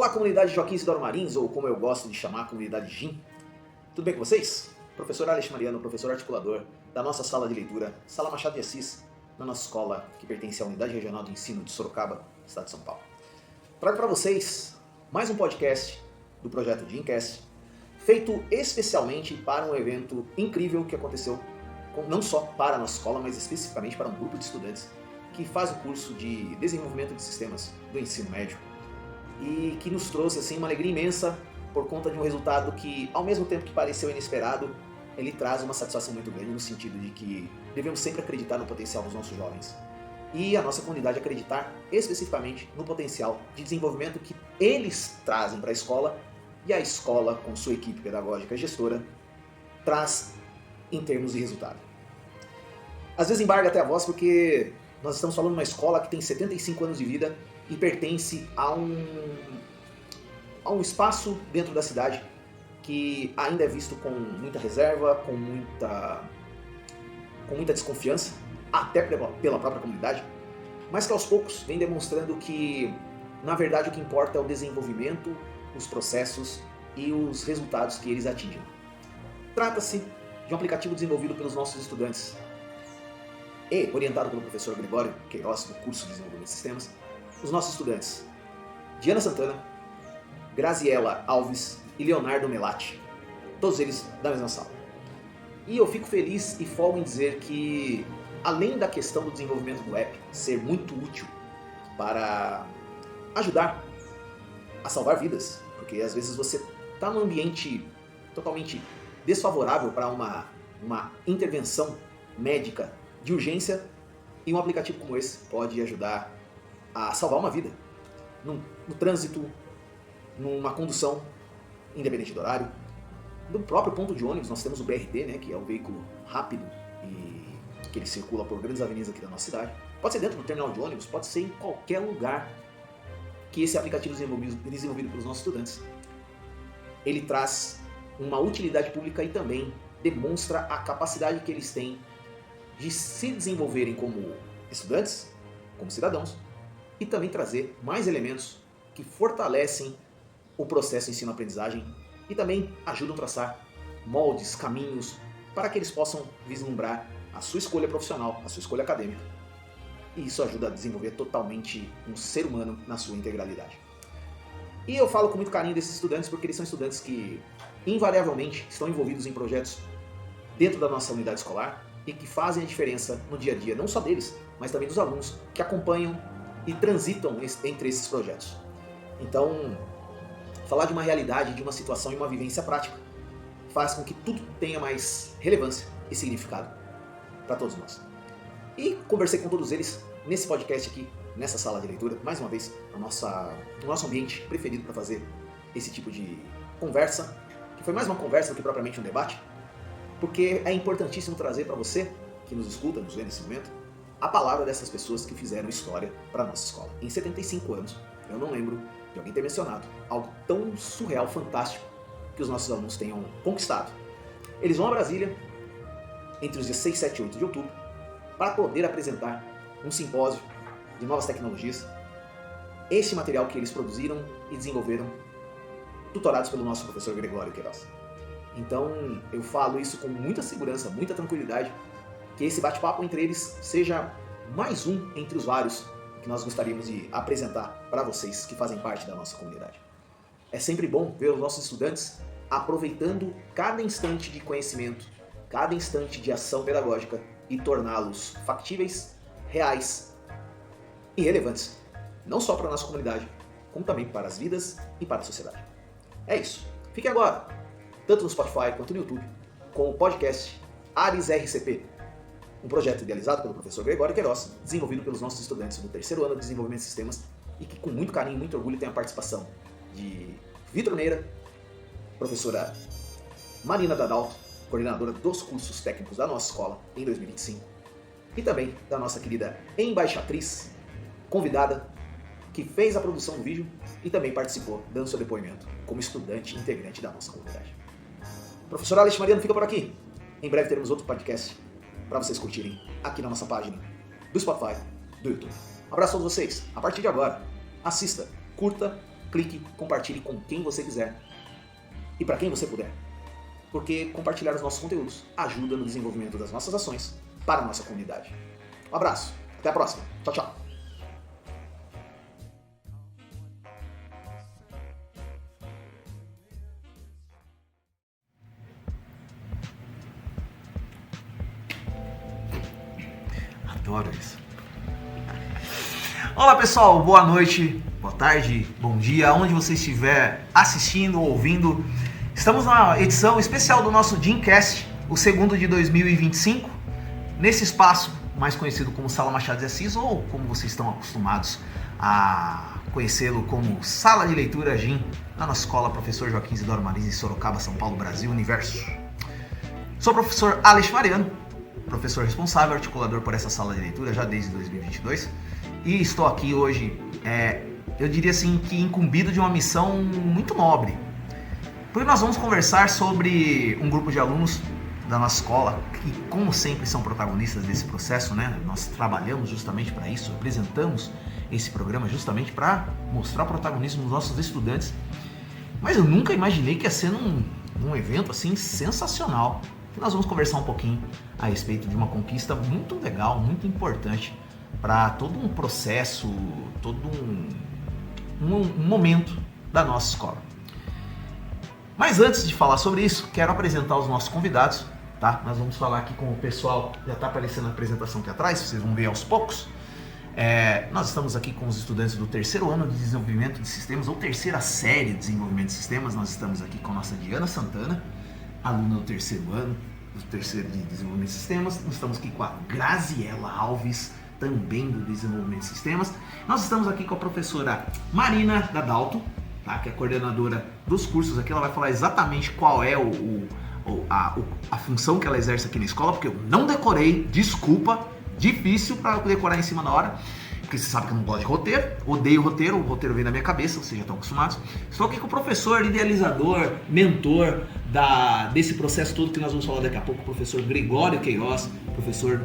Olá, comunidade Joaquim Isidoro Marins, ou como eu gosto de chamar, a comunidade GIM. Tudo bem com vocês? Professor Alex Mariano, professor articulador da nossa sala de leitura, Sala Machado de Assis, na nossa escola que pertence à Unidade Regional de Ensino de Sorocaba, Estado de São Paulo. Trago para vocês mais um podcast do projeto GIMcast, feito especialmente para um evento incrível que aconteceu, não só para a nossa escola, mas especificamente para um grupo de estudantes que faz o curso de Desenvolvimento de Sistemas do Ensino Médio e que nos trouxe assim, uma alegria imensa por conta de um resultado que, ao mesmo tempo que pareceu inesperado, ele traz uma satisfação muito grande no sentido de que devemos sempre acreditar no potencial dos nossos jovens e a nossa comunidade acreditar especificamente no potencial de desenvolvimento que eles trazem para a escola e a escola, com sua equipe pedagógica e gestora, traz em termos de resultado. Às vezes embarga até a voz porque nós estamos falando de uma escola que tem 75 anos de vida e pertence a um espaço dentro da cidade que ainda é visto com muita reserva, com muita desconfiança, até pela própria comunidade, mas que aos poucos vem demonstrando que, na verdade, o que importa é o desenvolvimento, os processos e os resultados que eles atingem. Trata-se de um aplicativo desenvolvido pelos nossos estudantes e orientado pelo professor Gregório Queiroz, do curso de Desenvolvimento de Sistemas. Os nossos estudantes, Diana Santana, Graziela Alves e Leonardo Melatti, todos eles da mesma sala. E eu fico feliz e folgo em dizer que, além da questão do desenvolvimento do app ser muito útil para ajudar a salvar vidas, porque às vezes você está num ambiente totalmente desfavorável para uma intervenção médica de urgência, e um aplicativo como esse pode ajudar a salvar uma vida no trânsito, numa condução, independente do horário. No próprio ponto de ônibus nós temos o BRT, né, que é o veículo rápido e que ele circula por grandes avenidas aqui da nossa cidade. Pode ser dentro do terminal de ônibus, pode ser em qualquer lugar que esse aplicativo desenvolvido pelos nossos estudantes. Ele traz uma utilidade pública e também demonstra a capacidade que eles têm de se desenvolverem como estudantes, como cidadãos, e também trazer mais elementos que fortalecem o processo ensino-aprendizagem e também ajudam a traçar moldes, caminhos, para que eles possam vislumbrar a sua escolha profissional, a sua escolha acadêmica. E isso ajuda a desenvolver totalmente um ser humano na sua integralidade. E eu falo com muito carinho desses estudantes porque eles são estudantes que, invariavelmente, estão envolvidos em projetos dentro da nossa unidade escolar e que fazem a diferença no dia a dia, não só deles, mas também dos alunos que acompanham e transitam entre esses projetos. Então, falar de uma realidade, de uma situação e uma vivência prática faz com que tudo tenha mais relevância e significado para todos nós. E conversei com todos eles nesse podcast aqui, nessa sala de leitura, mais uma vez, no nosso ambiente preferido para fazer esse tipo de conversa, que foi mais uma conversa do que propriamente um debate, porque é importantíssimo trazer para você, que nos escuta, nos vê nesse momento, a palavra dessas pessoas que fizeram história para a nossa escola. Em 75 anos, eu não lembro de alguém ter mencionado algo tão surreal, fantástico, que os nossos alunos tenham conquistado. Eles vão a Brasília entre os dias 6, 7 e 8 de outubro para poder apresentar um simpósio de novas tecnologias, esse material que eles produziram e desenvolveram, tutorados pelo nosso professor Gregório Queiroz. Então, eu falo isso com muita segurança, muita tranquilidade, que esse bate-papo entre eles seja mais um entre os vários que nós gostaríamos de apresentar para vocês que fazem parte da nossa comunidade. É sempre bom ver os nossos estudantes aproveitando cada instante de conhecimento, cada instante de ação pedagógica e torná-los factíveis, reais e relevantes, não só para a nossa comunidade, como também para as vidas e para a sociedade. É isso. Fique agora, tanto no Spotify quanto no YouTube, com o podcast Ares RCP, um projeto idealizado pelo professor Gregório Queiroz, desenvolvido pelos nossos estudantes do terceiro ano de Desenvolvimento de Sistemas e que com muito carinho e muito orgulho tem a participação de Vitor Meira, professora Marina Dadalto, coordenadora dos cursos técnicos da nossa escola em 2025, e também da nossa querida embaixatriz, convidada, que fez a produção do vídeo e também participou, dando seu depoimento como estudante integrante da nossa comunidade. Professor Alex Mariano fica por aqui. Em breve teremos outro podcast para vocês curtirem aqui na nossa página do Spotify, do YouTube. Abraço a todos vocês. A partir de agora, assista, curta clique, compartilhe com quem você quiser e para quem você puder. Porque compartilhar os nossos conteúdos ajuda no desenvolvimento das nossas ações para a nossa comunidade. Um abraço, até a próxima. Tchau, tchau. Adoro isso. Olá pessoal, boa noite, boa tarde, bom dia, onde você estiver assistindo ou ouvindo. Estamos na edição especial do nosso Gymcast, o segundo de 2025, nesse espaço mais conhecido como Sala Machado de Assis, ou como vocês estão acostumados a conhecê-lo como Sala de Leitura Gym, na nossa escola Professor Joaquim Isidoro Marins, em Sorocaba, São Paulo, Brasil, Universo. Sou o professor Alex Mariano, professor responsável, articulador por essa sala de leitura já desde 2022, e estou aqui hoje, eu diria assim, que incumbido de uma missão muito nobre, porque nós vamos conversar sobre um grupo de alunos da nossa escola, que como sempre são protagonistas desse processo, né? Nós trabalhamos justamente para isso, apresentamos esse programa justamente para mostrar o protagonismo dos nossos estudantes, mas eu nunca imaginei que ia ser num evento assim sensacional. Nós vamos conversar um pouquinho a respeito de uma conquista muito legal, muito importante para todo um processo, todo um momento da nossa escola. Mas antes de falar sobre isso, quero apresentar os nossos convidados, tá? Nós vamos falar aqui com o pessoal, já está aparecendo a apresentação aqui atrás, vocês vão ver aos poucos. Nós estamos aqui com os estudantes do terceiro ano de desenvolvimento de sistemas, ou terceira série de desenvolvimento de sistemas. Nós estamos aqui com a nossa Diana Santana, aluna do terceiro ano, do terceiro de desenvolvimento de sistemas. Nós estamos aqui com a Graziela Alves, também do desenvolvimento de sistemas. Nós estamos aqui com a professora Marina Dadalto, tá? Que é a coordenadora dos cursos aqui. Ela vai falar exatamente qual é a função que ela exerce aqui na escola, porque eu não decorei, desculpa, difícil para decorar em cima da hora. Porque você sabe que eu não gosto de roteiro, odeio roteiro, o roteiro vem da minha cabeça, vocês já estão acostumados. Estou aqui com o professor, idealizador, mentor desse processo todo que nós vamos falar daqui a pouco, o professor Gregório Queiroz, professor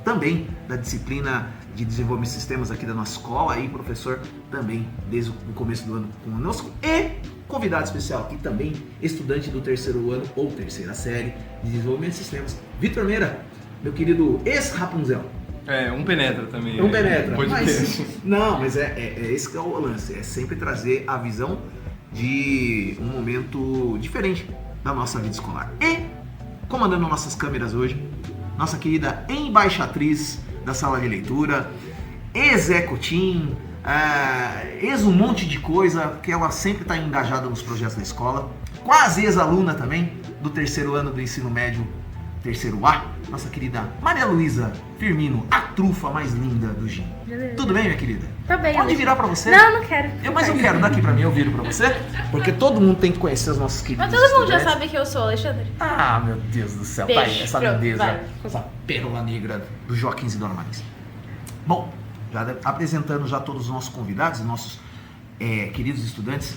também da disciplina de desenvolvimento de sistemas aqui da nossa escola, e professor também desde o começo do ano conosco, e convidado especial aqui também, estudante do terceiro ano ou terceira série de desenvolvimento de sistemas, Vitor Meira, meu querido ex-Rapunzel. Um penetra também. Um penetra. Mas esse que é o lance. É sempre trazer a visão de um momento diferente da nossa vida escolar. E, comandando nossas câmeras hoje, nossa querida embaixatriz da sala de leitura, ex-ecotim, um monte de coisa, que ela sempre está engajada nos projetos da escola. Quase ex-aluna também do terceiro ano do ensino médio, terceiro A, nossa querida Maria Luísa Firmino, a trufa mais linda do Gym. Tudo bem, minha querida? Tá bem. Pode virar pra você? Não quero. Mas eu quero, daqui pra mim, eu viro pra você, porque todo mundo tem que conhecer os nossos queridos. Mas todo mundo já sabe que eu sou Alexandre. Ah, meu Deus do céu, Beijo, tá aí, essa pronto, lindeza, vai. essa pérola negra do Joaquim Isidoro Marins. Bom, já apresentando já todos os nossos convidados, nossos queridos estudantes,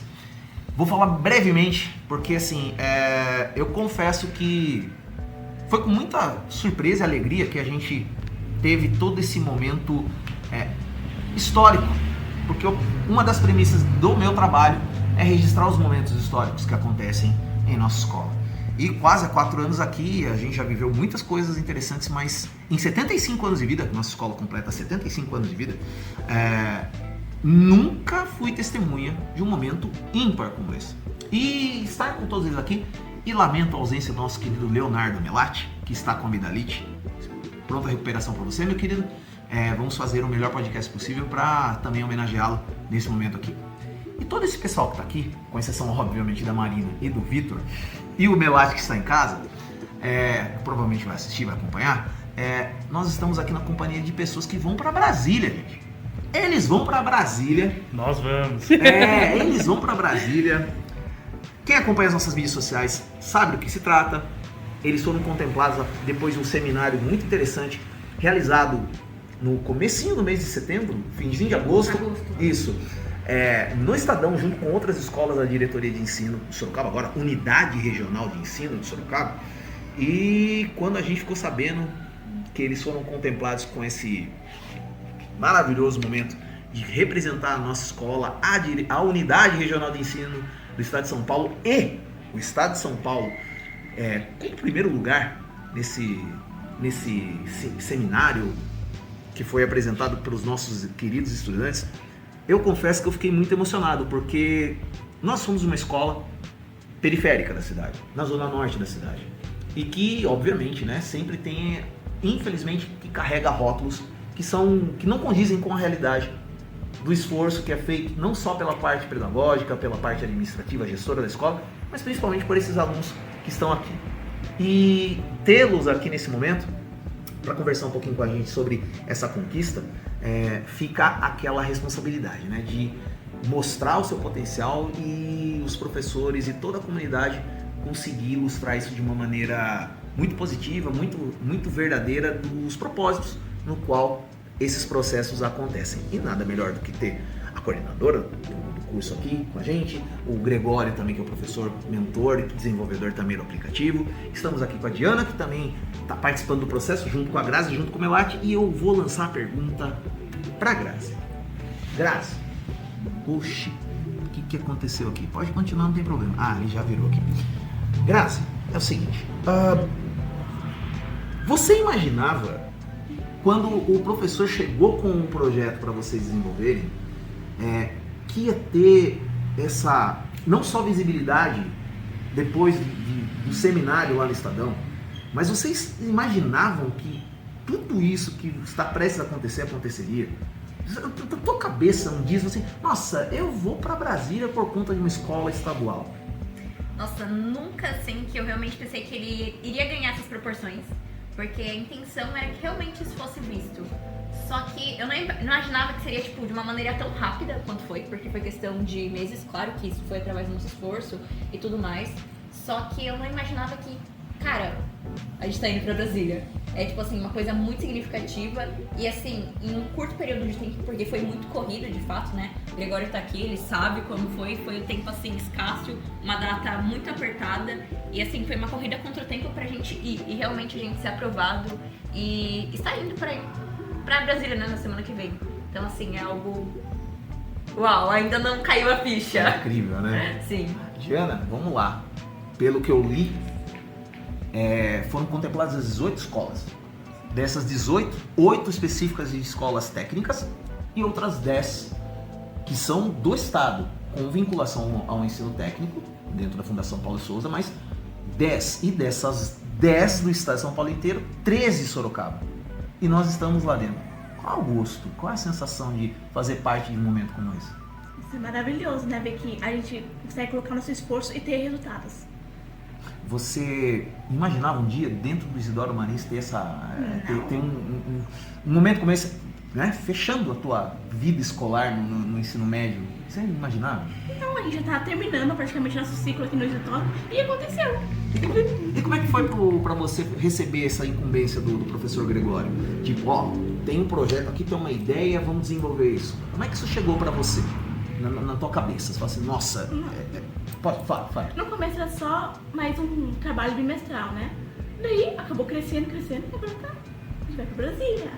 vou falar brevemente, porque assim, eu confesso que foi com muita surpresa e alegria que a gente teve todo esse momento histórico, porque uma das premissas do meu trabalho é registrar os momentos históricos que acontecem em nossa escola. E quase há 4 anos aqui, a gente já viveu muitas coisas interessantes, mas em 75 anos de vida, nossa escola completa 75 anos de vida, nunca fui testemunha de um momento ímpar como esse. E estar com todos eles aqui, e lamento a ausência do nosso querido Leonardo Melatti, que está com amidalite. Pronta recuperação para você, meu querido. Vamos fazer o melhor podcast possível para também homenageá-lo nesse momento aqui. E todo esse pessoal que está aqui, com exceção obviamente da Marina e do Vitor, e o Melatti que está em casa, provavelmente vai assistir, vai acompanhar, nós estamos aqui na companhia de pessoas que vão para Brasília, gente. Eles vão para Brasília. Nós vamos. Eles vão para Brasília. Quem acompanha as nossas mídias sociais sabe do que se trata. Eles foram contemplados depois de um seminário muito interessante realizado no comecinho do mês de setembro, finzinho de agosto. Isso. No Estadão, junto com outras escolas da diretoria de ensino de Sorocaba, agora Unidade Regional de Ensino de Sorocaba. E quando a gente ficou sabendo que eles foram contemplados com esse maravilhoso momento de representar a nossa escola, a unidade regional de ensino do Estado de São Paulo e o Estado de São Paulo como primeiro lugar nesse seminário que foi apresentado pelos nossos queridos estudantes, eu confesso que eu fiquei muito emocionado, porque nós somos uma escola periférica da cidade, na zona norte da cidade, e que, obviamente, né, sempre tem, infelizmente, que carrega rótulos que não condizem com a realidade do esforço que é feito não só pela parte pedagógica, pela parte administrativa, gestora da escola, mas principalmente por esses alunos que estão aqui. E tê-los aqui nesse momento, para conversar um pouquinho com a gente sobre essa conquista, fica aquela responsabilidade, né, de mostrar o seu potencial e os professores e toda a comunidade conseguir ilustrar isso de uma maneira muito positiva, muito verdadeira dos propósitos no qual esses processos acontecem. E nada melhor do que ter a coordenadora do curso aqui com a gente, o Gregório também, que é o professor mentor e desenvolvedor também do aplicativo. Estamos aqui com a Diana, que também está participando do processo, junto com a Grazi, junto com o Melati, e eu vou lançar a pergunta para a Grazi. Grazi, oxi, o que aconteceu aqui? Pode continuar, não tem problema. Ah, ele já virou aqui. Grazi, é o seguinte, você imaginava, quando o professor chegou com um projeto para vocês desenvolverem, que ia ter essa, não só visibilidade depois do seminário lá no Estadão, mas vocês imaginavam que tudo isso que está prestes a acontecer, aconteceria? Na tua cabeça um dia assim, nossa, eu vou para Brasília por conta de uma escola estadual? Nossa, nunca assim que eu realmente pensei que ele iria ganhar essas proporções, porque a intenção era que realmente isso fosse visto. Só que eu não imaginava que seria tipo de uma maneira tão rápida quanto foi, porque foi questão de meses, claro que isso foi através do nosso esforço e tudo mais. Só que eu não imaginava que, cara, a gente tá indo pra Brasília. É tipo assim, uma coisa muito significativa e assim, em um curto período de tempo, porque foi muito corrido de fato, né? O Gregório tá aqui, ele sabe como foi um tempo assim escasso, uma data muito apertada e assim, foi uma corrida contra o tempo pra gente ir e realmente a gente ser aprovado e estar indo pra Brasília, né, na semana que vem. Então assim, é algo... Uau, ainda não caiu a ficha. É incrível, né? Sim. Diana, vamos lá. Pelo que eu li, foram contempladas as 18 escolas. Dessas 18, 8 específicas de escolas técnicas e outras 10 que são do Estado, com vinculação ao ensino técnico, dentro da Fundação Paulo Souza, mas 10. E dessas 10 do Estado de São Paulo inteiro, 13 Sorocaba. E nós estamos lá dentro. Qual o gosto? Qual a sensação de fazer parte de um momento como esse? Isso é maravilhoso, né? Ver que a gente consegue colocar nosso esforço e ter resultados. Você imaginava um dia, dentro do Isidoro Marins, ter ter um momento como esse, né? Fechando a tua vida escolar no ensino médio? Você imaginava? Não, a gente já tá terminando praticamente nosso ciclo aqui no Isidoro e aconteceu. E como é que foi pra você receber essa incumbência do professor Gregório? Tipo, ó, tem um projeto aqui, tem uma ideia, vamos desenvolver isso. Como é que isso chegou pra você? Na tua cabeça? Você fala assim, nossa... Fala. No começo era só mais um trabalho bimestral, né? Daí acabou crescendo, e agora tá, a gente vai pra Brasília.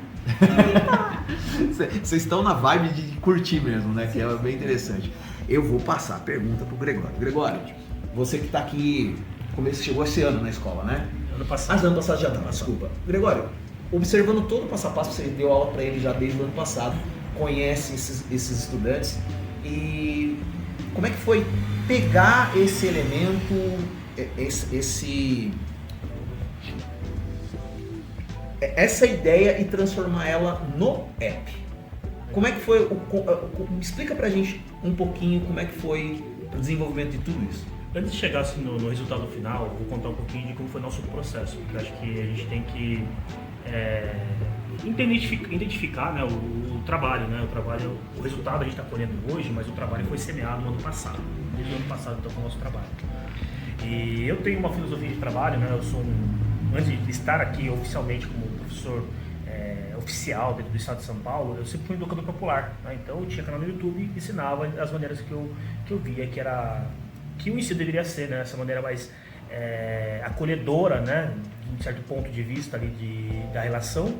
Vocês estão na vibe de curtir mesmo, né? Que é bem interessante. Eu vou passar a pergunta pro Gregório. Gregório, você que tá aqui, chegou esse ano na escola, né? Ano passado. Ano passado já tá, desculpa. Gregório, observando todo o passo a passo, você deu aula para ele já desde o ano passado, conhece esses estudantes, e como é que foi pegar esse elemento, essa ideia e transformar ela no app? Como é que foi? Explica pra gente um pouquinho como é que foi o desenvolvimento de tudo isso. Antes de chegar assim, no resultado final, vou contar um pouquinho de como foi o nosso processo, porque acho que a gente tem que identificar, né, o trabalho, né? O resultado a gente está colhendo hoje, mas o trabalho foi semeado no ano passado. Desde o ano passado estou com o nosso trabalho. E eu tenho uma filosofia de trabalho, né? Antes de estar aqui oficialmente como professor oficial dentro do Estado de São Paulo, eu sempre fui educador popular, né? Então eu tinha canal no YouTube e ensinava as maneiras que eu via que o ensino deveria ser, né? Essa maneira mais acolhedora, né? De um certo ponto de vista ali da relação.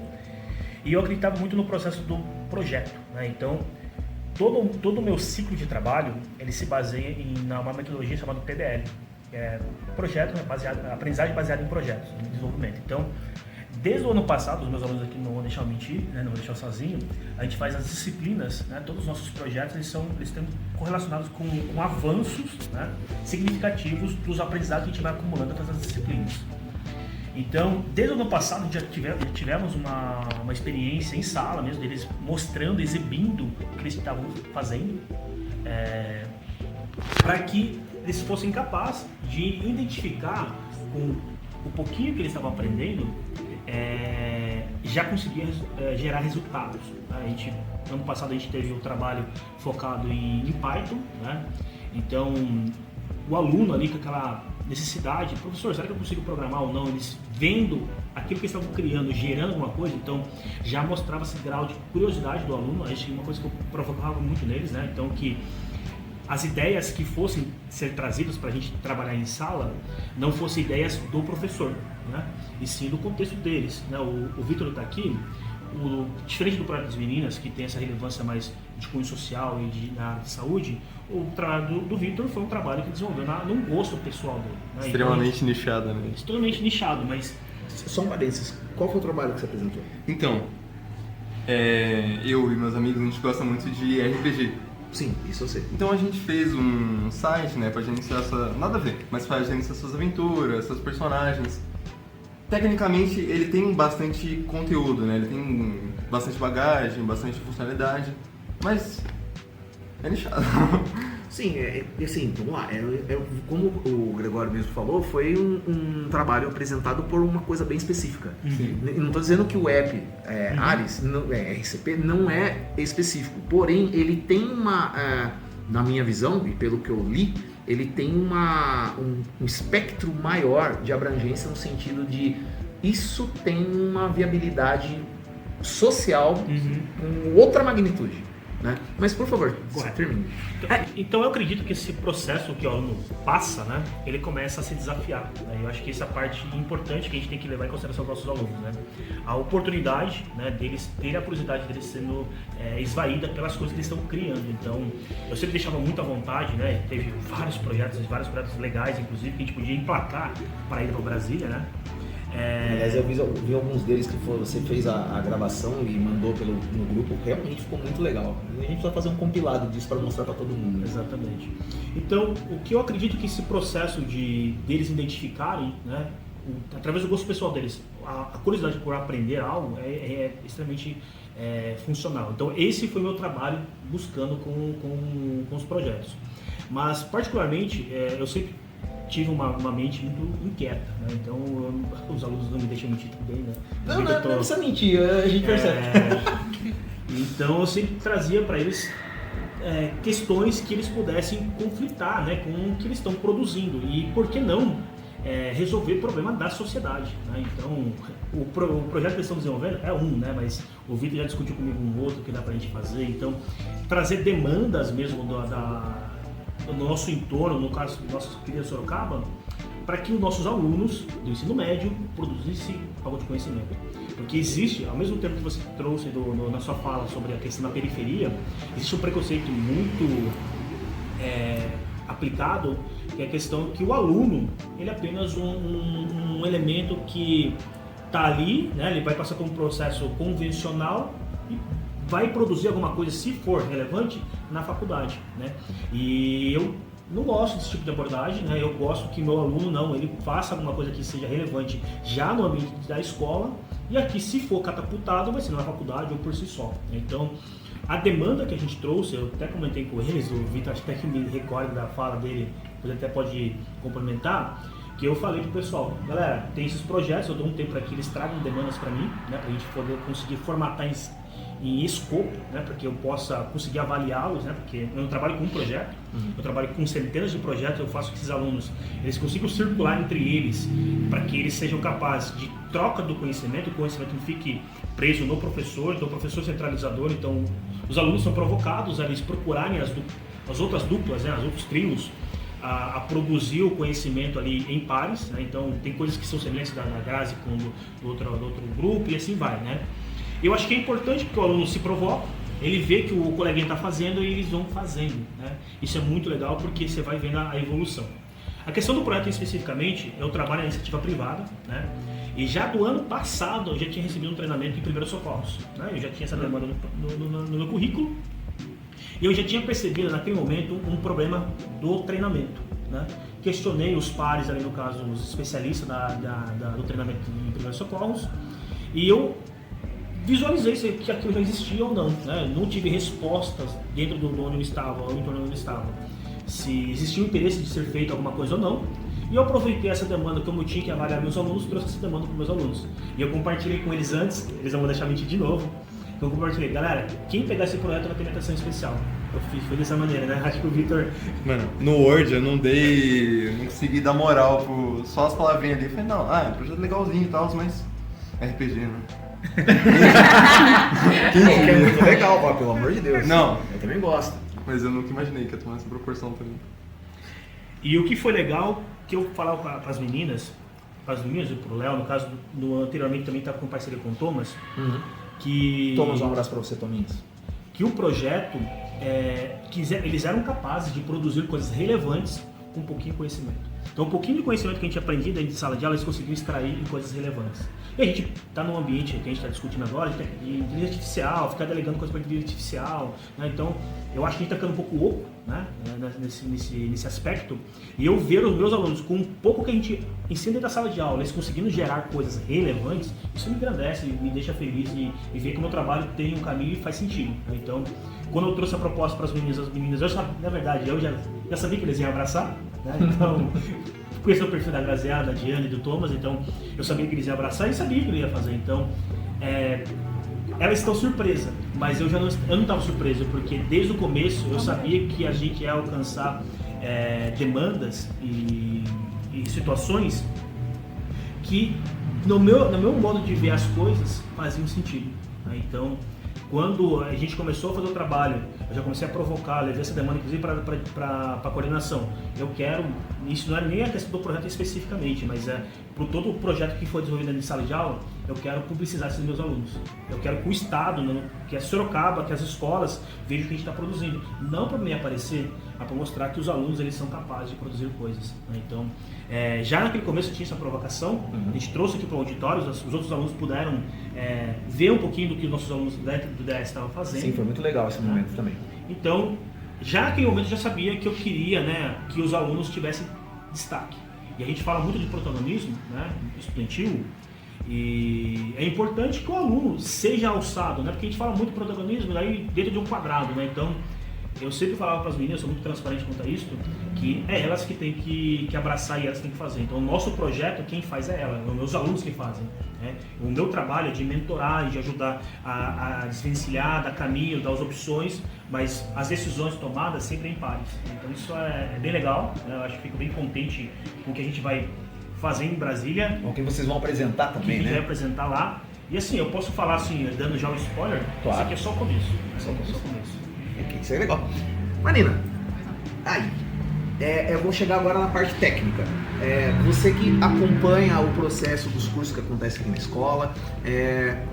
E eu acreditava muito no processo do projeto, né? Então todo o meu ciclo de trabalho, ele se baseia em uma metodologia chamada PBL, que é projeto, né, aprendizagem baseada em projetos, em desenvolvimento. Então, desde o ano passado, os meus alunos aqui não vão deixar eu mentir, né, não vou deixar eu sozinho, a gente faz as disciplinas, né, todos os nossos projetos eles estão correlacionados com avanços, né, significativos dos aprendizados que a gente vai acumulando através das disciplinas. Então, desde o ano passado, já tivemos uma experiência em sala mesmo, deles mostrando, exibindo o que eles estavam fazendo, para que eles fossem capazes de identificar com o pouquinho que eles estavam aprendendo, já conseguia gerar resultados. Ano passado a gente teve um trabalho focado em Python, né? Então, o aluno ali com aquela necessidade, professor, será que eu consigo programar ou não? Eles vendo aquilo que eles estavam criando, gerando alguma coisa, então já mostrava esse grau de curiosidade do aluno. Acho que uma coisa que eu provocava muito neles, né? Então, que as ideias que fossem ser trazidas para a gente trabalhar em sala não fossem ideias do professor, né? E sim do contexto deles, né? O Vitor está aqui, diferente do projeto das meninas, que tem essa relevância mais de cunho social e na área de saúde, o trabalho do Vitor foi um trabalho que desenvolveu num gosto pessoal dele, né? Extremamente então, nichado, né? Extremamente nichado, mas... Só um parênteses, qual foi o trabalho que você apresentou? Então, eu e meus amigos, a gente gosta muito de RPG. Sim, isso eu sei. Então a gente fez um site, né, pra gerenciar nada a ver, mas pra gerenciar suas aventuras, seus personagens. Tecnicamente ele tem bastante conteúdo, né, ele tem bastante bagagem, bastante funcionalidade, mas é nichado. Sim, assim, vamos lá, como o Gregório mesmo falou, foi um trabalho apresentado por uma coisa bem específica. Sim. Não estou dizendo que o app Ares, RCP, não é específico, porém ele tem na minha visão, e pelo que eu li, ele tem um espectro maior de abrangência no sentido de isso tem uma viabilidade social com outra magnitude. Né? Mas, por favor, termine. Então eu acredito que esse processo que o aluno passa, né, ele começa a se desafiar. Né? Eu acho que essa parte importante que a gente tem que levar em consideração para os nossos alunos. Né? A oportunidade, né, deles terem a curiosidade deles sendo esvaída pelas coisas que eles estão criando. Então, eu sempre deixava muito à vontade, né? Teve vários projetos legais, inclusive, que a gente podia emplacar para ir para Brasília, né? Aliás, eu vi alguns deles que você fez a gravação e mandou no grupo, realmente ficou muito legal. A gente precisa fazer um compilado disso para mostrar para todo mundo. Né? Exatamente. Então, o que eu acredito que esse processo deles identificarem, né, através do gosto pessoal deles, a curiosidade por aprender algo é extremamente funcional. Então, esse foi o meu trabalho buscando com os projetos. Mas, particularmente, eu sempre tive uma mente muito inquieta, né? Então os alunos não me deixam mentir tudo bem, né? Não precisa mentir, a gente percebe. Então eu sempre trazia para eles questões que eles pudessem conflitar, né, com o que eles estão produzindo e por que não resolver o problema da sociedade, né? Então o projeto que eles estão desenvolvendo é né? Mas o Vitor já discutiu comigo um outro que dá para a gente fazer, então trazer demandas mesmo no nosso entorno, no caso do nosso querido Sorocaba, para que os nossos alunos do ensino médio produzissem algo de conhecimento. Porque existe, ao mesmo tempo que você trouxe na sua fala sobre a questão da periferia, existe um preconceito muito aplicado, que é a questão que o aluno, ele é apenas um elemento que está ali, né? Ele vai passar por um processo convencional e vai produzir alguma coisa, se for relevante, na faculdade, né? E eu não gosto desse tipo de abordagem, né? Eu gosto que meu aluno ele faça alguma coisa que seja relevante já no ambiente da escola e aqui, se for catapultado, vai ser na faculdade ou por si só. Então, a demanda que a gente trouxe, eu até comentei com eles, o Vitor até que me recorda da fala dele, ele até pode complementar, que eu falei pro pessoal, galera, tem esses projetos, eu dou um tempo para que eles tragam demandas para mim, né? Pra gente poder conseguir formatar em escopo, né, para que eu possa conseguir avaliá-los, né, porque eu não trabalho com um projeto, eu trabalho com centenas de projetos, eu faço que esses alunos eles consigam circular entre eles, para que eles sejam capazes de troca do conhecimento, o conhecimento não fique preso no professor, então o professor centralizador, então os alunos são provocados a eles procurarem as outras duplas, né, os outros trios, a produzir o conhecimento ali em pares, né, então tem coisas que são semelhantes da Grazi com do outro grupo e assim vai, né. Eu acho que é importante que o aluno se provoque, ele vê que o coleguinha está fazendo e eles vão fazendo, né? Isso é muito legal porque você vai vendo a evolução. A questão do projeto especificamente, eu trabalho na iniciativa privada, né? E já do ano passado eu já tinha recebido um treinamento em primeiros socorros, né? Eu já tinha essa demanda no meu currículo e eu já tinha percebido naquele momento um problema do treinamento, né? Questionei os pares ali, no caso, os especialistas do treinamento em primeiros socorros e eu visualizei que aquilo já existia ou não, né? Não tive respostas dentro do onde eu estava, ou em torno onde eu estava, se existia o interesse de ser feito alguma coisa ou não. E eu aproveitei essa demanda, como eu tinha que avaliar meus alunos, trouxe essa demanda para meus alunos. E eu compartilhei com eles antes, eles não vão deixar mentir de novo. Então eu compartilhei, galera, quem pegar esse projeto vai ter minha atenção especial. Foi dessa maneira, né? Acho que o Vitor... Mano, no Word eu não consegui dar moral só as palavrinhas ali. Eu falei, não, é um projeto legalzinho e tal, mas RPG, né? Que é muito legal, pô, pelo amor de Deus. Não. Eu também gosto. Mas eu nunca imaginei que ia tomar essa proporção também. E o que foi legal, que eu falava para as meninas e pro Léo, no caso, anteriormente também estava com parceria com o Thomas, que... Thomas, um abraço pra você, Tominhas. Que o projeto, eles eram capazes de produzir coisas relevantes com um pouquinho de conhecimento. Então, um pouquinho de conhecimento que a gente aprendia dentro de sala de aula, eles conseguiam extrair em coisas relevantes. E a gente está num ambiente que a gente está discutindo agora, de inteligência artificial, ficar delegando coisas para inteligência artificial, né? Então, eu acho que a gente está ficando um pouco oco, né? nesse aspecto. E eu ver os meus alunos com um pouco que a gente ensina dentro da sala de aula, eles conseguindo gerar coisas relevantes, isso me engrandece, me deixa feliz e ver que o meu trabalho tem um caminho e faz sentido, né? Então, quando eu trouxe a proposta para as meninas, eu já, na verdade, eu já sabia que eles iam abraçar, né? Então, conheci o perfil da Graziada, da Diane e do Thomas, então eu sabia que eles iam abraçar e sabia que ele ia fazer. Então, elas estão surpresas, mas eu não estava surpreso, porque desde o começo eu sabia que a gente ia alcançar demandas e situações que, no meu modo de ver as coisas, faziam sentido, né? Então, quando a gente começou a fazer o trabalho, eu já comecei a provocar, levei essa demanda inclusive para a coordenação. Eu quero, isso não é nem a questão do projeto especificamente, mas para todo o projeto que foi desenvolvido em sala de aula, eu quero publicizar esses meus alunos. Eu quero que o Estado, né, que a Sorocaba, que as escolas vejam o que a gente está produzindo. Não para me aparecer, mas para mostrar que os alunos eles são capazes de produzir coisas, né? Então, já naquele começo tinha essa provocação, a gente trouxe aqui para o auditório, os outros alunos puderam ver um pouquinho do que os nossos alunos do DS estavam fazendo. Sim, foi muito legal esse momento também. Então, já naquele momento eu já sabia que eu queria, né, que os alunos tivessem destaque. E a gente fala muito de protagonismo, né, estudantil, e é importante que o aluno seja alçado, né, porque a gente fala muito de protagonismo aí dentro de um quadrado, né, então eu sempre falava para as meninas, eu sou muito transparente quanto a isso, que é elas que têm que abraçar e elas têm que fazer. Então o nosso projeto, quem faz é ela, os meus alunos que fazem, né? O meu trabalho é de mentorar e de ajudar a desvencilhar, dar caminho, dar as opções, mas as decisões tomadas sempre em pares. Então isso é bem legal, né? Eu acho que fico bem contente com o que a gente vai fazer em Brasília. O que vocês vão apresentar também, que a gente vai né? apresentar lá. E assim, eu posso falar assim, dando já um spoiler, Claro. Isso aqui é só o começo. Só o começo. Isso é legal. Marina, aí, eu vou chegar agora na parte técnica. Você que acompanha o processo dos cursos que acontecem aqui na escola,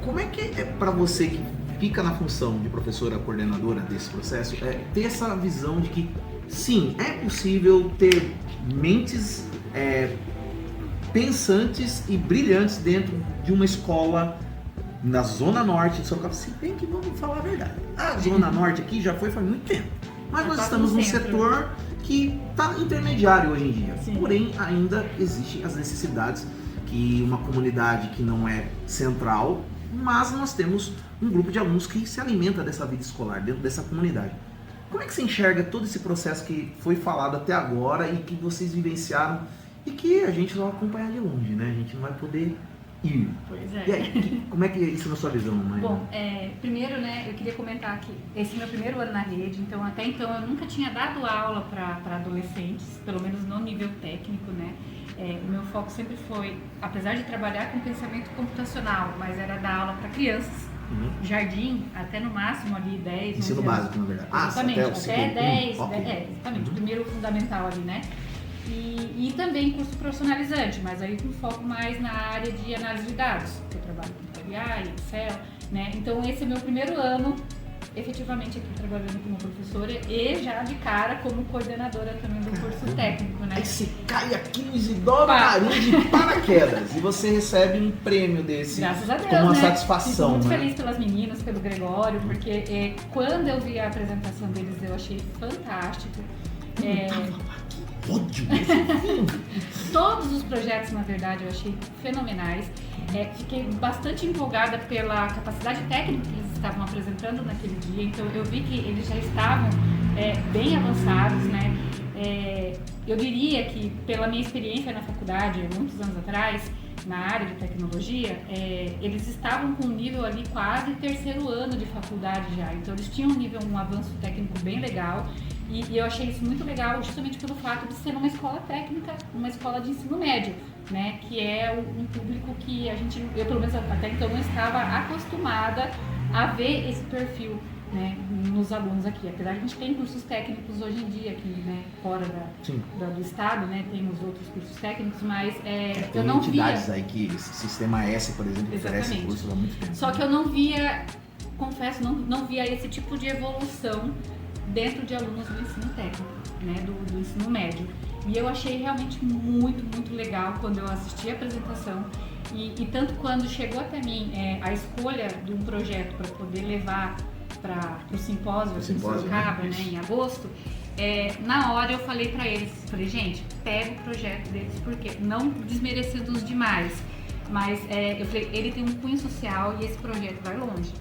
como é que é para você que fica na função de professora coordenadora desse processo, ter essa visão de que, sim, é possível ter mentes pensantes e brilhantes dentro de uma escola na Zona Norte de Sorocaba? Se bem que vamos falar a verdade, a Zona Norte aqui já foi faz muito tempo, mas nós estamos num setor que está intermediário hoje em dia. Sim. Porém, ainda existem as necessidades que uma comunidade que não é central, mas nós temos um grupo de alunos que se alimenta dessa vida escolar dentro dessa comunidade. Como é que você enxerga todo esse processo que foi falado até agora e que vocês vivenciaram e que a gente vai acompanhar de longe, né? A gente não vai poder ir. Pois é. E aí, como é que é isso na sua visão, mãe? Bom, primeiro, né, eu queria comentar que esse é meu primeiro ano na rede, então até então eu nunca tinha dado aula para adolescentes, pelo menos no nível técnico, né. O meu foco sempre foi, apesar de trabalhar com pensamento computacional, mas era dar aula para crianças, jardim, até no máximo ali 10, Ensino 11 anos. básico, na verdade. Exatamente, até o até segundo. 10, Ok. exatamente, o primeiro fundamental ali, né. E também curso profissionalizante, mas aí com foco mais na área de análise de dados, que eu trabalho com Power BI, Excel, né? Então esse é meu primeiro ano efetivamente aqui trabalhando como professora e já de cara como coordenadora também do curso técnico, né? Aí você cai aqui no Isidoro Marinho de paraquedas e você recebe um prêmio desse. Graças a Deus, como uma né? satisfação, Fico muito né? feliz pelas meninas, pelo Gregório, porque quando eu vi a apresentação deles eu achei fantástico. Ódio. Todos os projetos, na verdade, eu achei fenomenais. Fiquei bastante empolgada pela capacidade técnica que eles estavam apresentando naquele dia, então eu vi que eles já estavam bem avançados, né? Eu diria que, pela minha experiência na faculdade, muitos anos atrás, na área de tecnologia, eles estavam com um nível ali quase 3º ano de faculdade já, então eles tinham um avanço técnico bem legal. E eu achei isso muito legal justamente pelo fato de ser uma escola técnica, uma escola de ensino médio, né? Que é um público que eu pelo menos até então não estava acostumada a ver esse perfil, né, nos alunos aqui. Apesar de a gente ter cursos técnicos hoje em dia aqui, né, fora do estado, né, temos outros cursos técnicos, mas eu não via... Tem entidades aí que, Sistema S, por exemplo, oferece cursos há muito tempo. Só que eu não via, confesso, não via esse tipo de evolução dentro de alunos do ensino técnico, né, do ensino médio. E eu achei realmente muito, muito legal quando eu assisti a apresentação e tanto quando chegou até mim a escolha de um projeto para poder levar para o simpósio aqui em Sorocaba, né, em agosto, na hora eu falei para eles, gente, pega o projeto deles, porque não desmerecendo os demais, mas eu falei, ele tem um cunho social e esse projeto vai longe.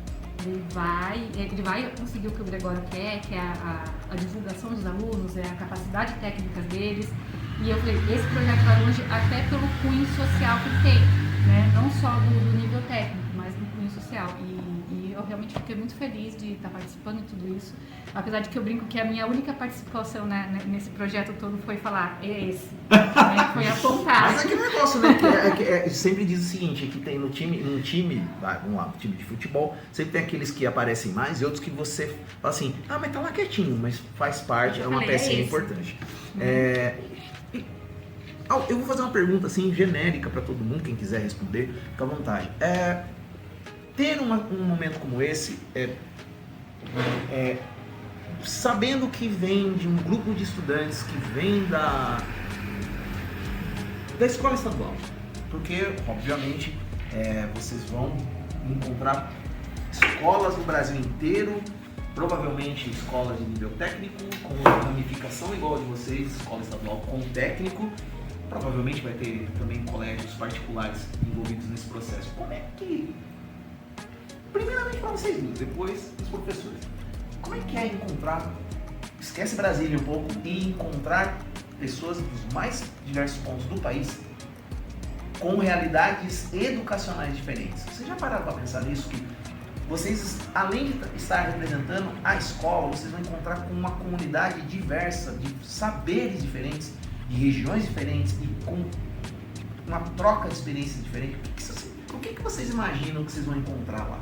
Ele vai conseguir o que o Gregório quer, que é a divulgação dos alunos, a capacidade técnica deles. E eu falei, esse projeto vai longe até pelo cunho social que ele tem, né? Não só do nível técnico, mas do cunho social. E eu realmente fiquei muito feliz de estar participando de tudo isso. Apesar de que eu brinco que a minha única participação, né, nesse projeto todo foi falar, esse. Né? Foi apontar. Mas aquele negócio, né? Sempre diz o seguinte, que tem no time, vamos lá, no time de futebol, sempre tem aqueles que aparecem mais e outros que você fala assim, mas tá lá quietinho, mas faz parte, é uma pecinha importante. Eu vou fazer uma pergunta assim, genérica para todo mundo, quem quiser responder, fica à vontade. Ter um momento como esse, sabendo que vem de um grupo de estudantes que vem da escola estadual, porque obviamente vocês vão encontrar escolas no Brasil inteiro, provavelmente escolas de nível técnico com ramificação igual a de vocês, escola estadual com técnico, provavelmente vai ter também colégios particulares envolvidos nesse processo. Como é que, primeiramente para vocês dois, depois os professores, como é que é encontrar, esquece Brasília um pouco, e encontrar pessoas dos mais diversos pontos do país com realidades educacionais diferentes? Vocês já pararam para pensar nisso? Que vocês, além de estar representando a escola, vocês vão encontrar com uma comunidade diversa, de saberes diferentes, de regiões diferentes e com uma troca de experiências diferentes. O que vocês imaginam que vocês vão encontrar lá?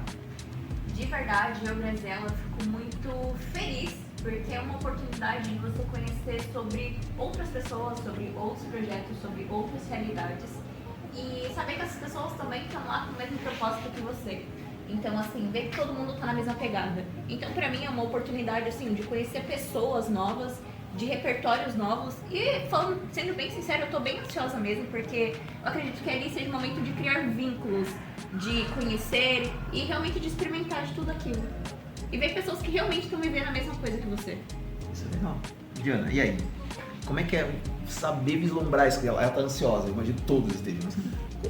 De verdade, eu, Graziela, fico muito feliz, porque é uma oportunidade de você conhecer sobre outras pessoas, sobre outros projetos, sobre outras realidades e saber que essas pessoas também estão lá com o mesmo propósito que você. Então, assim, ver que todo mundo está na mesma pegada. Então, pra mim, é uma oportunidade, assim, de conhecer pessoas novas, de repertórios novos e, sendo bem sincero, eu tô bem ansiosa mesmo, porque eu acredito que ali seja o momento de criar vínculos, de conhecer e realmente de experimentar de tudo aquilo. E ver pessoas que realmente estão vivendo a mesma coisa que você. Isso é legal. Diana, e aí? Como é que é saber vislumbrar isso? Ela tá ansiosa, eu imagino todos estejam.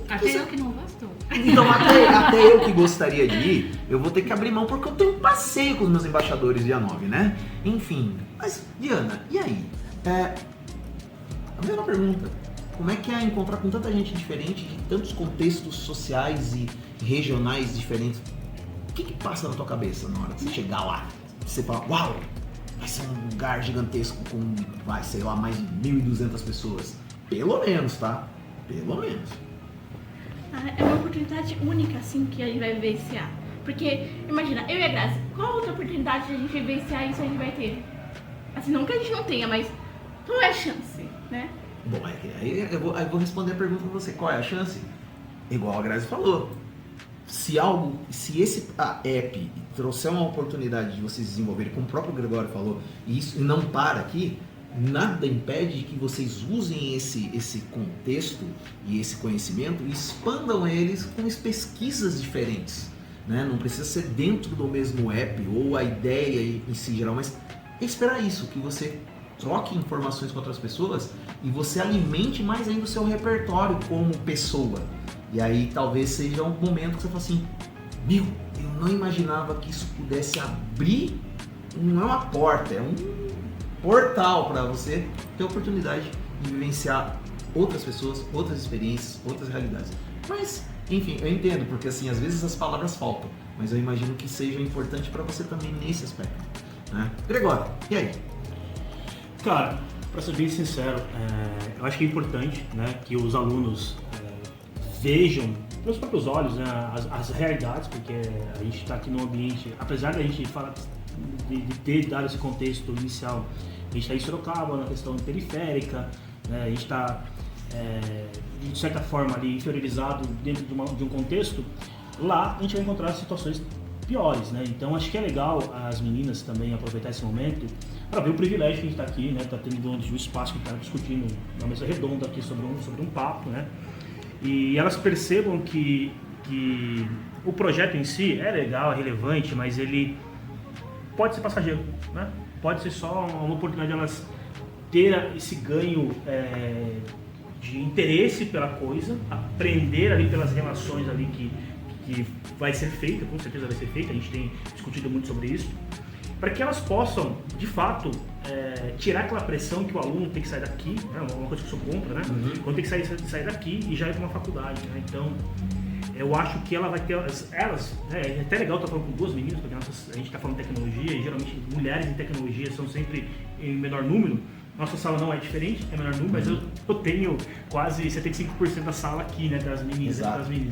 Até eu que não gostou. Então, até eu que gostaria de ir, eu vou ter que abrir mão porque eu tenho um passeio com os meus embaixadores dia 9, né? Enfim, mas Diana, e aí? A mesma pergunta. Como é que é encontrar com tanta gente diferente, de tantos contextos sociais e regionais diferentes? O que passa na tua cabeça na hora de você chegar lá? Você fala, uau, vai ser um lugar gigantesco com, mais de 1.200 pessoas. Pelo menos, tá? Pelo menos. É uma oportunidade única, assim, que a gente vai vivenciar. Porque, imagina, eu e a Grazi, qual outra oportunidade de a gente vivenciar isso a gente vai ter? Assim, não que a gente não tenha, mas qual é a chance, né? Bom, aí eu vou responder a pergunta pra você. Qual é a chance? Igual a Grazi falou. se esse app trouxer uma oportunidade de vocês desenvolverem, como o próprio Gregório falou, e isso não para aqui, nada impede que vocês usem esse contexto e esse conhecimento e expandam eles com pesquisas diferentes, né? Não precisa ser dentro do mesmo app ou a ideia em si geral, mas é esperar isso, que você troque informações com outras pessoas e você alimente mais ainda o seu repertório como pessoa. E aí talvez seja um momento que você fala assim, eu não imaginava que isso pudesse abrir, não é uma porta, é um portal para você ter a oportunidade de vivenciar outras pessoas, outras experiências, outras realidades. Mas, enfim, eu entendo, porque assim, às vezes as palavras faltam, mas eu imagino que seja importante para você também nesse aspecto, né? Gregório, e aí? Cara, para ser bem sincero, eu acho que é importante, né, que os alunos vejam pelos próprios olhos, né, as realidades, porque a gente está aqui num ambiente, apesar da gente falar de ter dado esse contexto inicial, a gente está em Sorocaba, na questão periférica, né, a gente está, de certa forma, ali inferiorizado dentro de um contexto. Lá a gente vai encontrar situações piores, né? Então acho que é legal as meninas também aproveitar esse momento para ver o privilégio que a gente está aqui, né? Está tendo um espaço que está discutindo uma mesa redonda aqui sobre um papo, né? E elas percebam que o projeto em si é legal, é relevante, mas ele pode ser passageiro, né? Pode ser só uma oportunidade de elas ter esse ganho de interesse pela coisa, aprender ali pelas relações ali que vai ser feita, com certeza vai ser feita, a gente tem discutido muito sobre isso, para que elas possam, de fato, tirar aquela pressão que o aluno tem que sair daqui, né? Uma coisa que eu sou contra, né? Quando tem que sair daqui e já ir para uma faculdade, né? Então, eu acho que ela vai ter, é até legal estar falando com duas meninas, porque a gente está falando de tecnologia e geralmente mulheres em tecnologia são sempre em menor número. Nossa sala não é diferente, é menor número, mas eu tenho quase 75% da sala aqui, né, das meninas.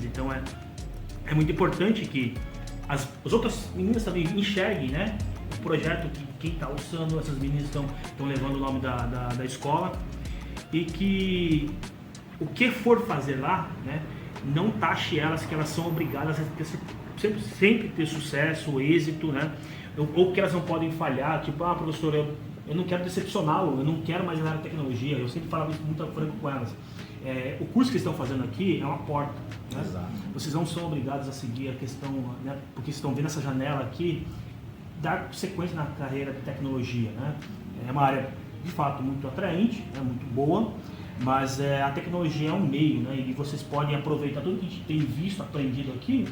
Então é muito importante que as outras meninas também enxerguem, né, o projeto que quem está usando, essas meninas estão levando o nome da escola, e que o que for fazer lá, né, não taxe elas que elas são obrigadas a sempre ter sucesso, êxito, né, ou que elas não podem falhar, tipo, professor, eu não quero decepcioná-lo, eu não quero mais ir na tecnologia, eu sempre falava isso muito franco com elas. O curso que estão fazendo aqui é uma porta, né? Vocês não são obrigados a seguir a questão, né, porque estão vendo essa janela aqui, dar sequência na carreira de tecnologia, né? É uma área, de fato, muito atraente, né, muito boa, mas a tecnologia é um meio, né, e vocês podem aproveitar tudo que a gente tem visto, aprendido aqui,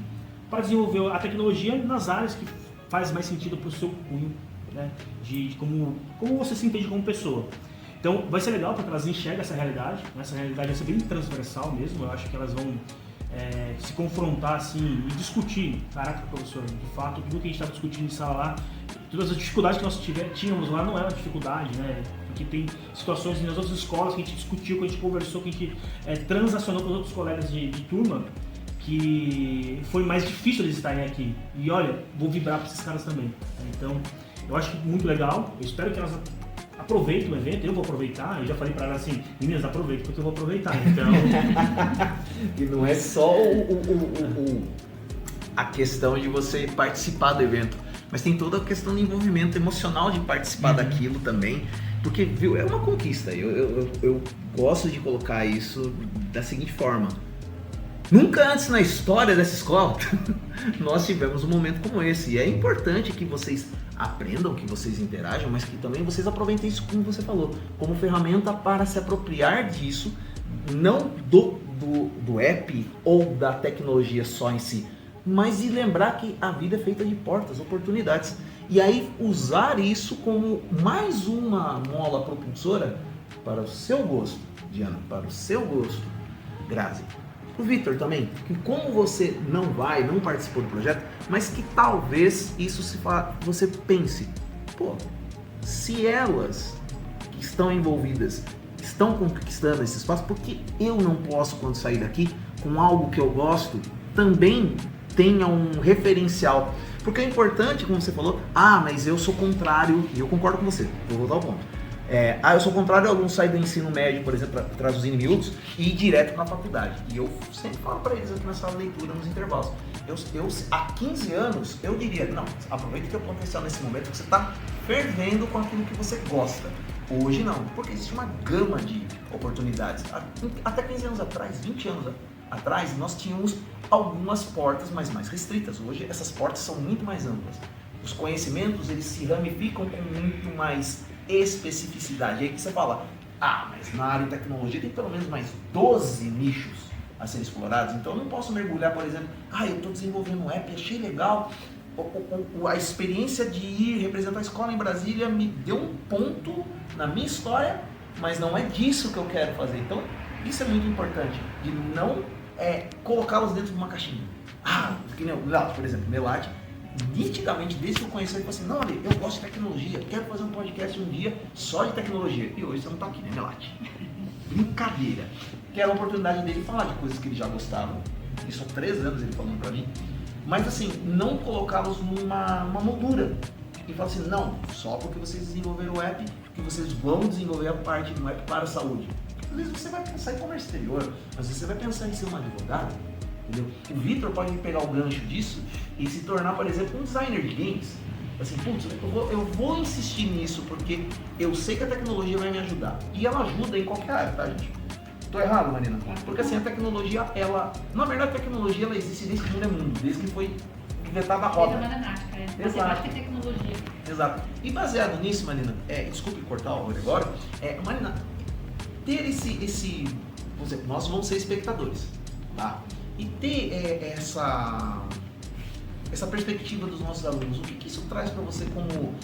para desenvolver a tecnologia nas áreas que faz mais sentido para o seu cunho, né, de como você se entende como pessoa. Então vai ser legal porque elas enxergam essa realidade, né? Essa realidade vai ser bem transversal mesmo, eu acho que elas vão se confrontar assim e discutir, caraca, professor, de fato, tudo que a gente estava discutindo em sala lá, todas as dificuldades que nós tínhamos lá não é uma dificuldade, né? Porque tem situações nas outras escolas que a gente discutiu, que a gente conversou, que a gente transacionou com os outros colegas de turma, que foi mais difícil eles estarem aqui. E olha, vou vibrar para esses caras também. Então, eu acho muito legal, eu espero que elas aproveitem o evento, eu vou aproveitar, eu já falei para elas assim, meninas, aproveitem porque eu vou aproveitar, então... E não é só a questão de você participar do evento, mas tem toda a questão do envolvimento emocional de participar daquilo também, porque, viu, é uma conquista, eu gosto de colocar isso da seguinte forma: nunca antes na história dessa escola nós tivemos um momento como esse, e é importante que vocês aprendam, que vocês interajam, mas que também vocês aproveitem isso, como você falou, como ferramenta para se apropriar disso, não do app ou da tecnologia só em si, mas de lembrar que a vida é feita de portas, oportunidades, e aí usar isso como mais uma mola propulsora para o seu gosto, Diana, para o seu gosto, Grazi. O Vitor também, que como você não participou do projeto, mas que talvez isso você pense, se elas que estão envolvidas estão conquistando esse espaço, por que eu não posso, quando sair daqui, com algo que eu gosto, também tenha um referencial? Porque é importante, como você falou, mas eu sou contrário, e eu concordo com você, vou voltar ao ponto. Eu sou contrário ao aluno sair do ensino médio, por exemplo, para traduzir em miúdos e ir direto para a faculdade. E eu sempre falo para eles aqui na sala de leitura, nos intervalos. Há 15 anos, eu diria, não, aproveita que o potencial nesse momento, que você está fervendo com aquilo que você gosta. Hoje não, porque existe uma gama de oportunidades. Até 15 anos atrás, 20 anos atrás, nós tínhamos algumas portas, mas mais restritas. Hoje, essas portas são muito mais amplas. Os conhecimentos, eles se ramificam com muito mais especificidade. E aí que você fala, mas na área de tecnologia tem pelo menos mais 12 nichos a serem explorados, então eu não posso mergulhar, por exemplo, eu estou desenvolvendo um app, achei legal, a experiência de ir representar a escola em Brasília me deu um ponto na minha história, mas não é disso que eu quero fazer. Então, isso é muito importante, de não colocá-los dentro de uma caixinha. Que nem o Melati, por exemplo, Melati, nitidamente, desde que eu conheci ele, falou assim, não, olha, eu gosto de tecnologia, quero fazer um podcast um dia só de tecnologia. E hoje você não está aqui, né, Melati? Brincadeira. Que era a oportunidade dele falar de coisas que ele já gostava. Isso há 3 anos ele falando pra mim. Mas assim, não colocá-los numa moldura. E falar assim, não, só porque vocês desenvolveram o app, que vocês vão desenvolver a parte do app para a saúde. Às vezes você vai pensar em comércio exterior, às vezes você vai pensar em ser um advogado. Entendeu? O Vitor pode pegar o gancho disso e se tornar, por exemplo, um designer de games. Assim, putz, eu vou insistir nisso porque eu sei que a tecnologia vai me ajudar. E ela ajuda em qualquer área, tá, gente? Tô errado, Marina? Porque assim, a tecnologia, na verdade, a tecnologia ela existe desde que o mundo é mundo, desde que foi inventada a roda. Matemática, Exato. Matemática e tecnologia. Exato. E baseado nisso, Marina, desculpe cortar o olho agora, Marina, ter esse, por exemplo, nós vamos ser espectadores, tá? E ter essa perspectiva dos nossos alunos, o que isso traz para você como,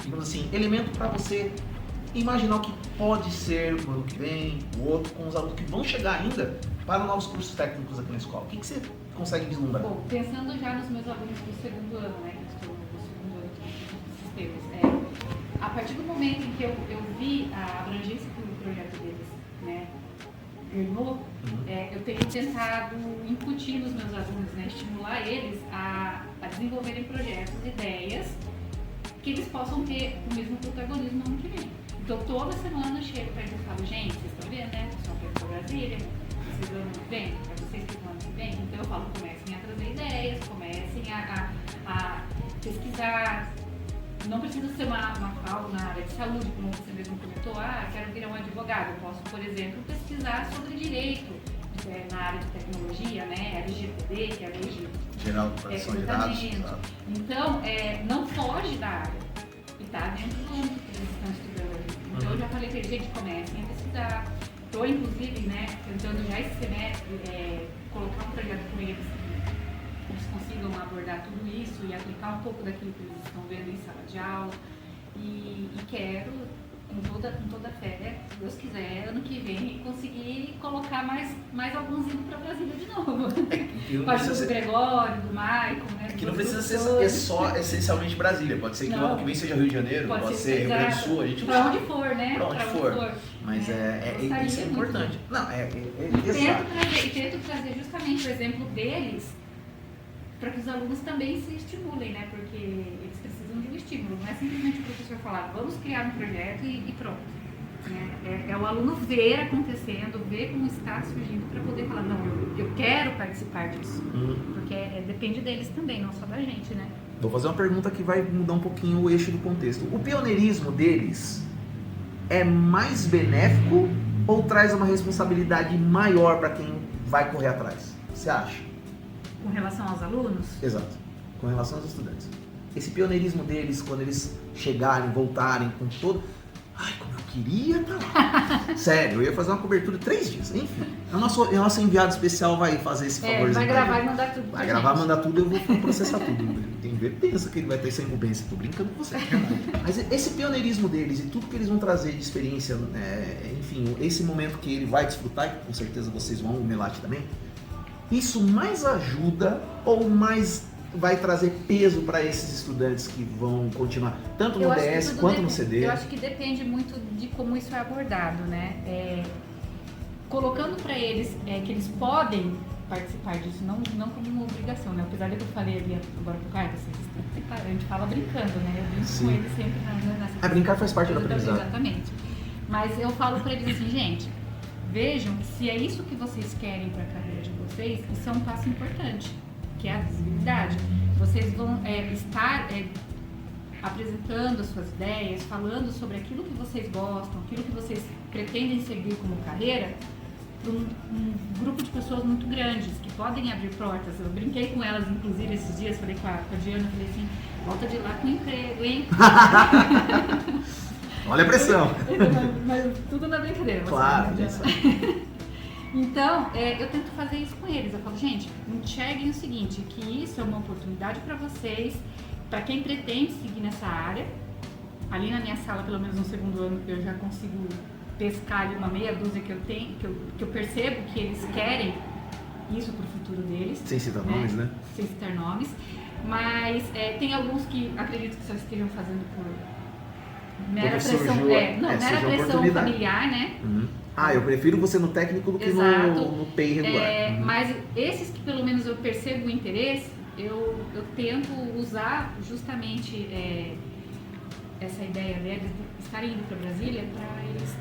digamos assim, elemento para você imaginar o que pode ser o ano que vem, o outro, com os alunos que vão chegar ainda para novos cursos técnicos aqui na escola? O que você consegue vislumbrar? Bom, pensando já nos meus alunos do segundo ano, né, que estou no segundo ano de sistemas, a partir do momento em que eu vi a abrangência que o projeto deles, né, ganhou, eu tenho tentado incutir nos meus alunos, né, estimular eles a desenvolverem projetos, ideias, que eles possam ter o mesmo protagonismo no ano que vem. Então, toda semana eu chego para eles e falo, gente, vocês estão vendo, né? Vocês estão para Brasília, vocês vão ano que vem, para vocês que vão ano que vem. Então, eu falo, comecem a trazer ideias, comecem a pesquisar. Não precisa ser uma aula na área de saúde, como você mesmo comentou, quero virar um advogado. Eu posso, por exemplo, pesquisar sobre direito na área de tecnologia, né? LGPD, que é a Lei Geral de Proteção de Dados. Então, não foge da área. E está dentro do âmbito que eles estão estudando ali. Então, eu já falei para eles, gente, comecem a pesquisar. Estou, inclusive, né, tentando já esse semestre colocar um projeto com eles que eles consigam abordar tudo isso e aplicar um pouco daquilo que eles estão vendo em sala de aula. E quero, com toda a fé, se Deus quiser, ano que vem, conseguir colocar mais alguns indo para Brasília de novo. Parte do Gregório, do Maicon, né? Que não precisa ser só essencialmente Brasília, pode ser que o ano que vem seja Rio de Janeiro, pode ser Rio Grande do Sul, a gente não sabe. Pra onde for, né? Pra onde for. Mas isso é importante. Não, E tento trazer justamente o exemplo deles para que os alunos também se estimulem, né? Porque eles precisam de um estímulo, não é simplesmente o professor falar, vamos criar um projeto e pronto. Né? É o aluno ver acontecendo, ver como está surgindo para poder falar, não, eu quero participar disso. Porque depende deles também, não só da gente, né? Vou fazer uma pergunta que vai mudar um pouquinho o eixo do contexto. O pioneirismo deles é mais benéfico ou traz uma responsabilidade maior para quem vai correr atrás? Você acha? Com relação aos alunos? Exato, com relação aos estudantes. Esse pioneirismo deles, quando eles chegarem, voltarem com todo... como eu queria estar lá. Sério, eu ia fazer uma cobertura de 3 dias, enfim. O nosso enviado especial vai fazer esse favorzinho. Vai gravar e mandar tudo. Vai gravar e mandar tudo, eu vou processar tudo. Tem que ver, pensa que ele vai ter essa incumbência. Tô brincando com você. Mas esse pioneirismo deles e tudo que eles vão trazer de experiência, enfim, esse momento que ele vai desfrutar, e com certeza vocês vão, o Melati também, isso mais ajuda ou mais vai trazer peso para esses estudantes que vão continuar, tanto no DS quanto no CD? Eu acho que depende muito de como isso é abordado, né? Colocando para eles que eles podem participar disso, não como uma obrigação, né? Apesar de que eu falei ali agora pro Caio, a gente fala brincando, né? Eu brinco Sim. com ele sempre nessa Brincar faz parte do aprendizado. Exatamente. Mas eu falo para eles assim, gente, vejam que se é isso que vocês querem para a carreira de vocês, isso é um passo importante, que é a visibilidade. Vocês vão estar apresentando as suas ideias, falando sobre aquilo que vocês gostam, aquilo que vocês pretendem seguir como carreira, para um grupo de pessoas muito grandes, que podem abrir portas. Eu brinquei com elas, inclusive, esses dias, falei com a Diana, falei assim, volta de lá com emprego, hein? Olha a pressão. Mas tudo na brincadeira. Claro, Então, eu tento fazer isso com eles. Eu falo, gente, enxerguem o seguinte, que isso é uma oportunidade para vocês, para quem pretende seguir nessa área. Ali na minha sala, pelo menos no segundo ano, eu já consigo pescar ali uma meia dúzia que eu tenho, que eu percebo que eles querem isso para o futuro deles. Sem citar nomes, né? Sem citar nomes. Mas tem alguns que acredito que só estejam fazendo por mera pressão, mera pressão familiar, né? Uhum. Eu prefiro você no técnico do que no PEI regular. Mas esses que pelo menos eu percebo o interesse, eu tento usar justamente essa ideia deles de estarem indo para Brasília para eles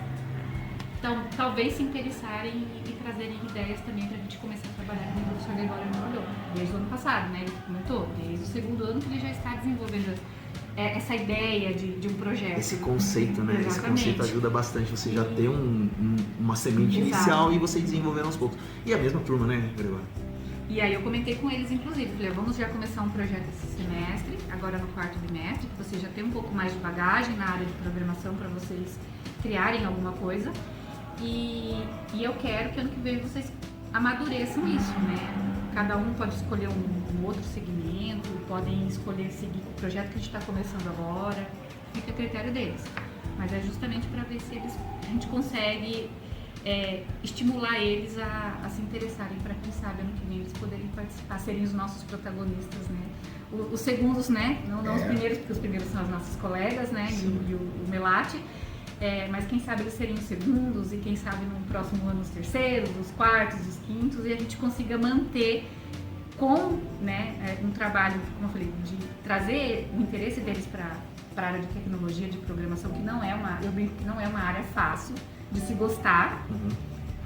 talvez se interessarem e trazerem ideias também para a gente começar a trabalhar no professor Gregório Morolho, desde o ano passado, né? Ele comentou, desde o segundo ano que ele já está desenvolvendo essa ideia de um projeto. Esse conceito, né? Exatamente. Esse conceito ajuda bastante. Você já ter uma semente inicial e você desenvolvendo aos poucos. E a mesma turma, né, Gregório? E aí eu comentei com eles, inclusive, falei, vamos já começar um projeto esse semestre, agora no 4º bimestre, que você já tem um pouco mais de bagagem na área de programação para vocês criarem alguma coisa. E eu quero que ano que vem vocês amadureçam isso, né? Cada um pode escolher um outro segmento, podem escolher seguir o projeto que a gente está começando agora, fica a critério deles. Mas é justamente para ver se a gente consegue estimular eles a se interessarem, para quem sabe ano que vem eles poderem participar, serem os nossos protagonistas, né? Os segundos, né? Não os primeiros, porque os primeiros são as nossas colegas, né? E o Melati. Mas quem sabe eles serem os segundos e quem sabe no próximo ano os terceiros, os quartos, os quintos, e a gente consiga manter com um trabalho, como eu falei, de trazer o interesse deles para a área de tecnologia, de programação, que não é uma área fácil de se gostar,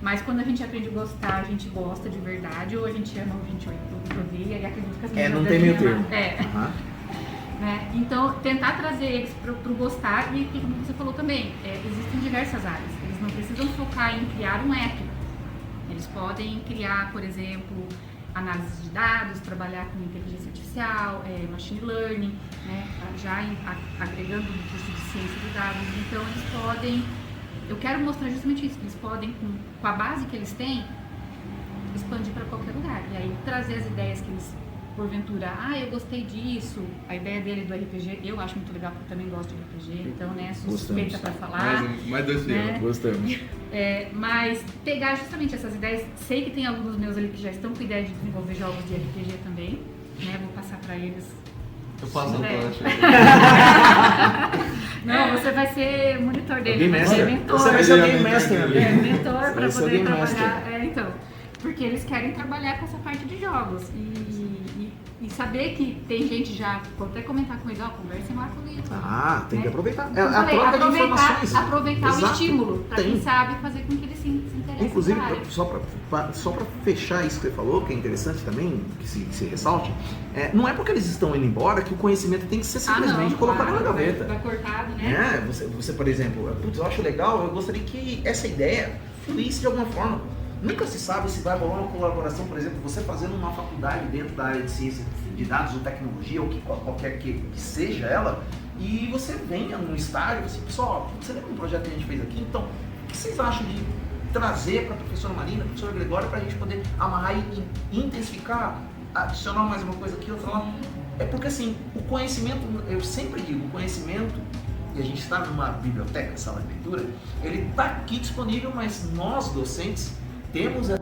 mas quando a gente aprende a gostar, a gente gosta de verdade, ou a gente ama ou a gente odeia, e acredito que as meninas não tem meio termo. Né? Então, tentar trazer eles para o gostar, e como você falou também, existem diversas áreas. Eles não precisam focar em criar um app. Eles podem criar, por exemplo, análise de dados, trabalhar com inteligência artificial, machine learning, né? Já agregando no curso de ciência de dados. Então, eles podem, eu quero mostrar justamente isso, eles podem, com a base que eles têm, expandir para qualquer lugar. E aí, trazer as ideias que eles porventura, eu gostei disso, a ideia dele do RPG, eu acho muito legal, porque eu também gosto de RPG, então, né, sou suspeita para falar. Mais dois filhos. Gostamos. Mas pegar justamente essas ideias, sei que tem alunos meus ali que já estão com ideia de desenvolver jogos de RPG também, né, vou passar para eles. Eu passo a Não, você vai ser monitor dele, Game Master. mentor. Você vai ser o Game Master. Mentor para Você poder trabalhar. Então, porque eles querem trabalhar com essa parte de jogos e saber que tem gente já, vou até comentar com eles, conversem lá comigo. Tem que aproveitar. Eu falei, a troca de informações. aproveitar Exato. o estímulo, para quem Tem. sabe fazer com que eles se interessem. Inclusive, nessa área. só para fechar isso que você falou, que é interessante também, que se ressalte, não é porque eles estão indo embora que o conhecimento tem que ser simplesmente colocado na gaveta. Vai cortado, né? Você, por exemplo, eu acho legal, eu gostaria que essa ideia fluísse de alguma forma. Nunca se sabe se vai rolar uma colaboração, por exemplo, você fazendo uma faculdade dentro da área de ciência de dados ou tecnologia, ou qualquer que seja ela, e você venha num estágio, assim, pessoal, você lembra um projeto que a gente fez aqui? Então, o que vocês acham de trazer para a professora Marina, para a professora Gregória, para a gente poder amarrar e intensificar, adicionar mais uma coisa aqui, outra lá? É porque assim, o conhecimento, eu sempre digo, o conhecimento, e a gente está numa biblioteca, sala de leitura, ele está aqui disponível, mas nós, docentes, temos a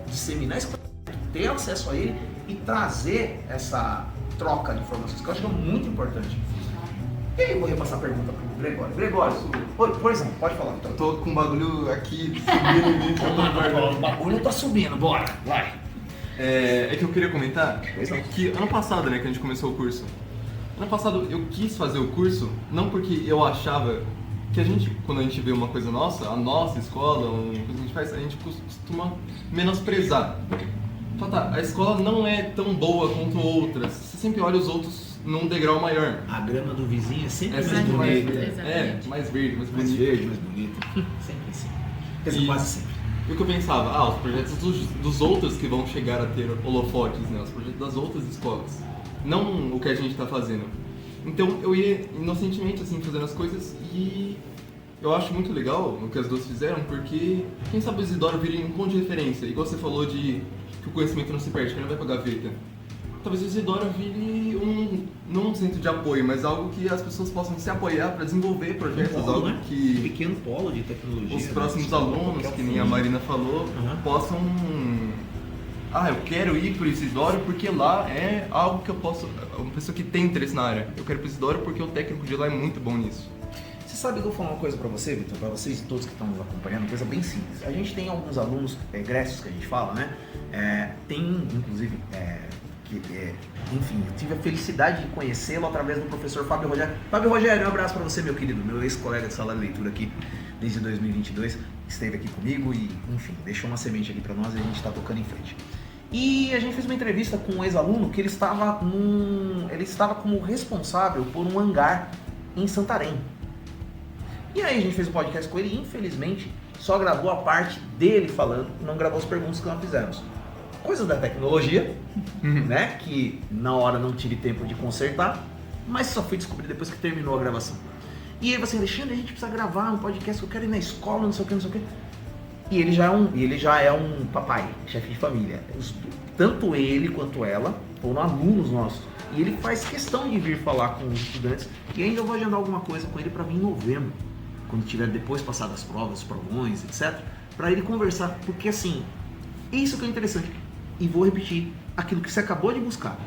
disseminar esse conhecimento, ter acesso a ele e trazer essa troca de informações, que eu acho que é muito importante. E aí eu vou repassar a pergunta para o Gregório. Gregório, por exemplo, pode falar. Eu tô com um bagulho aqui subindo. O bagulho tá subindo, bora, vai. É que eu queria comentar Pois não. que ano passado, né, que a gente começou o curso. Ano passado eu quis fazer o curso, não porque eu achava que a gente, quando a gente vê uma coisa nossa, a nossa escola, uma coisa que a gente faz, a gente costuma menosprezar. Tá, a escola não é tão boa quanto outras. Você sempre olha os outros num degrau maior. A grama do vizinho é sempre mais sempre bonita. mais verde, mais Mais bonita. verde, mais bonita. Sempre assim. Quer dizer, E- quase sempre. E o que eu pensava, os projetos dos outros que vão chegar a ter holofotes, né? Os projetos das outras escolas. Não o que a gente está fazendo. Então eu ia inocentemente assim fazendo as coisas e eu acho muito legal o que as duas fizeram, porque quem sabe o Isidoro vire um ponto de referência. Igual você falou de que o conhecimento não se perde, que ele não vai pra gaveta. Talvez o Isidoro vire não um centro de apoio, mas algo que as pessoas possam se apoiar para desenvolver projetos, Polo, algo né? Um que pequeno polo de tecnologia. os né? próximos alunos, Qualquer que nem a fundo. Marina falou, Uhum. possam... eu quero ir pro Isidoro porque lá é algo que eu posso... Uma pessoa que tem interesse na área. Eu quero ir pro Isidoro porque o técnico de lá é muito bom nisso. Você sabe que eu vou falar uma coisa pra você, Vitor, pra vocês todos que estão nos acompanhando, uma coisa bem simples. A gente tem alguns alunos egressos que a gente fala, né? Tem, inclusive, enfim, eu tive a felicidade de conhecê-lo através do professor Fábio Rogério. Fábio Rogério, um abraço pra você, meu querido, meu ex-colega de sala de leitura aqui desde 2022, esteve aqui comigo e, enfim, deixou uma semente aqui pra nós e a gente tá tocando em frente. E a gente fez uma entrevista com um ex-aluno que ele estava como responsável por um hangar em Santarém. E aí a gente fez um podcast com ele e infelizmente só gravou a parte dele falando, não gravou as perguntas que nós fizemos. Coisas da tecnologia, né? Que na hora não tive tempo de consertar, mas só fui descobrir depois que terminou a gravação. E ele assim, Alexandre, a gente precisa gravar um podcast, eu quero ir na escola, não sei o que, não sei o que. E ele já é um papai, chefe de família. Tanto ele quanto ela foram alunos nossos. E ele faz questão de vir falar com os estudantes. E ainda eu vou agendar alguma coisa com ele para vir em novembro, quando tiver depois passado as provas, os provões, etc. Para ele conversar. Porque assim, isso que é interessante. E vou repetir aquilo que você acabou de buscar.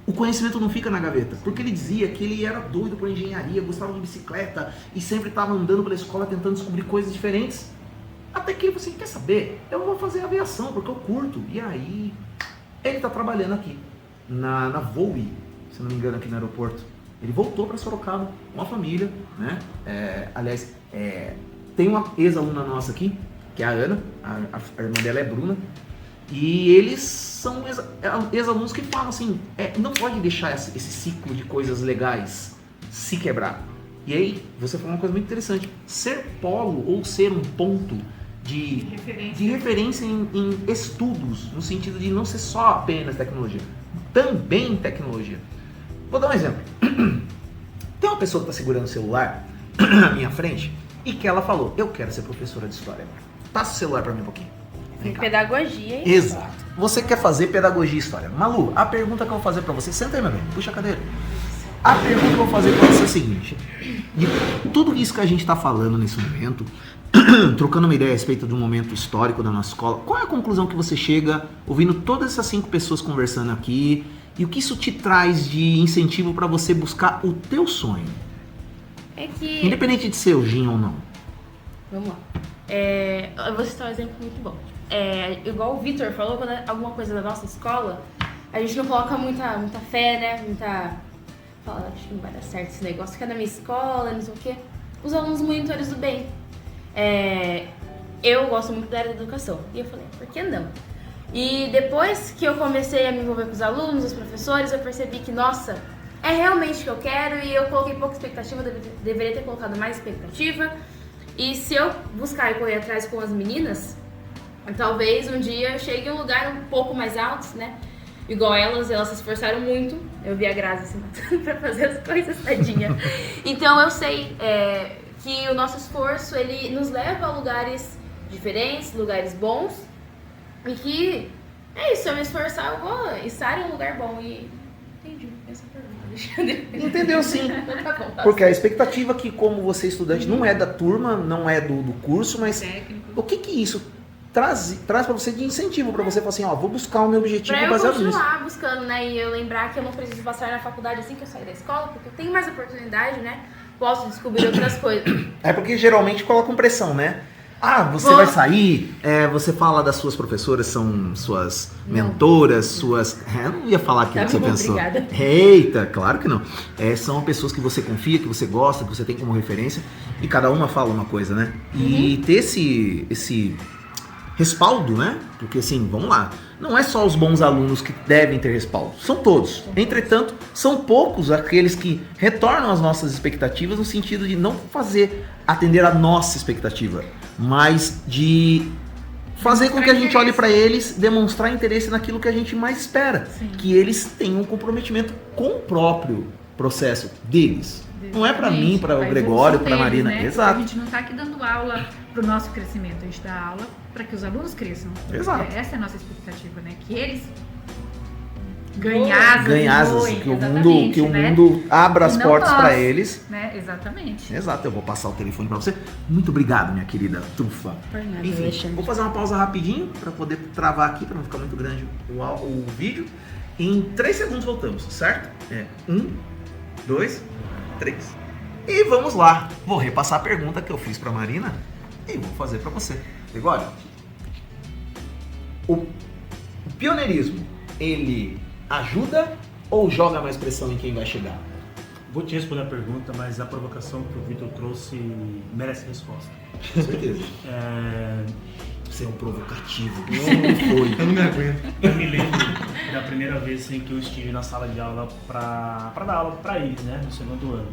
O conhecimento não fica na gaveta. Porque ele dizia que ele era doido por engenharia, gostava de bicicleta e sempre estava andando pela escola tentando descobrir coisas diferentes. Até que você quer saber, eu vou fazer aviação porque eu curto. E aí, ele está trabalhando aqui na Voe, se não me engano, aqui no aeroporto. Ele voltou para Sorocaba com a família, né? Aliás, tem uma ex-aluna nossa aqui, que é a Ana, a irmã dela é Bruna. E eles são ex-alunos que falam assim, não pode deixar esse ciclo de coisas legais se quebrar. E aí, você falou uma coisa muito interessante. Ser polo ou ser um ponto de referência em estudos, no sentido de não ser só apenas tecnologia, também tecnologia. Vou dar um exemplo. Tem uma pessoa que está segurando o celular na minha frente e que ela falou, eu quero ser professora de história. Passa o celular para mim um pouquinho. Vem cá. Pedagogia, hein? Exato. Você quer fazer pedagogia e história. Malu, a pergunta que eu vou fazer pra você... Senta aí, meu bem. Puxa a cadeira. A pergunta que eu vou fazer pra você é a seguinte. De tudo isso que a gente tá falando nesse momento, trocando uma ideia a respeito de um momento histórico da nossa escola, qual é a conclusão que você chega ouvindo todas essas 5 pessoas conversando aqui e o que isso te traz de incentivo pra você buscar o teu sonho? É que... Independente de ser o Gin ou não. Vamos lá. Eu vou citar um exemplo muito bom. Igual o Vitor falou, quando é alguma coisa da nossa escola, a gente não coloca muita fé, né? Fala, acho que não vai dar certo esse negócio, que é da minha escola, não sei o quê. Os alunos monitores do bem. Eu gosto muito da área da educação. E eu falei, por que não? E depois que eu comecei a me envolver com os alunos, os professores, eu percebi que, nossa, é realmente o que eu quero e eu coloquei pouca expectativa, deveria ter colocado mais expectativa. E se eu buscar e correr atrás com as meninas, talvez um dia eu chegue em um lugar um pouco mais alto, né? Igual elas se esforçaram muito. Eu vi a Grazi se matando pra fazer as coisas, tadinha. Então eu sei que o nosso esforço, ele nos leva a lugares diferentes, lugares bons. E que é isso, se eu me esforçar, eu vou estar em um lugar bom. E entendi essa pergunta, Alexandre. Entendeu sim. Tá bom, tá Porque a expectativa que, como você é estudante, não é da turma, não é do curso, mas o que isso traz para você de incentivo para você falar assim, vou buscar o meu objetivo pra eu baseado nisso. continuar buscando, né, e eu lembrar que eu não preciso passar na faculdade assim que eu sair da escola, porque eu tenho mais oportunidade, né, posso descobrir outras coisas. É porque geralmente colocam pressão, né? Você vai sair, você fala das suas professoras, são suas mentoras, suas... Eu não ia falar aquilo que você pensou. Obrigada. Eita, claro que não. São pessoas que você confia, que você gosta, que você tem como referência, e cada uma fala uma coisa, né? E ter esse respaldo, né? Porque assim, vamos lá, não é só os bons alunos que devem ter respaldo, são todos. Entretanto, são poucos aqueles que retornam às nossas expectativas no sentido de não atender a nossa expectativa, mas de fazer com que a gente olhe para eles, demonstrar interesse naquilo que a gente mais espera, que eles tenham um comprometimento com o próprio processo deles. Não é para mim, para o Gregório, para a Marina. Né? Exato. A gente não está aqui dando aula para o nosso crescimento, a gente dá aula para que os alunos cresçam. Exato. Essa é a nossa expectativa, né? Que eles ganhassem, que o mundo abra as portas para eles. Né? Exatamente. Exato, eu vou passar o telefone para você. Muito obrigado, minha querida trufa. Por nada, Enfim, Alexandre. vou fazer uma pausa rapidinho para poder travar aqui, para não ficar muito grande o vídeo. Em 3 segundos voltamos, certo? 1, 2, 3. E vamos lá. Vou repassar a pergunta que eu fiz para Marina e vou fazer para você. Gregório, o pioneirismo, ele ajuda ou joga mais pressão em quem vai chegar? Vou te responder a pergunta, mas a provocação que o Vitor trouxe merece resposta. Com certeza. Você é um provocativo. Eu não me aguento. Eu me lembro da primeira vez em que eu estive na sala de aula para dar aula para eles, né, no segundo ano.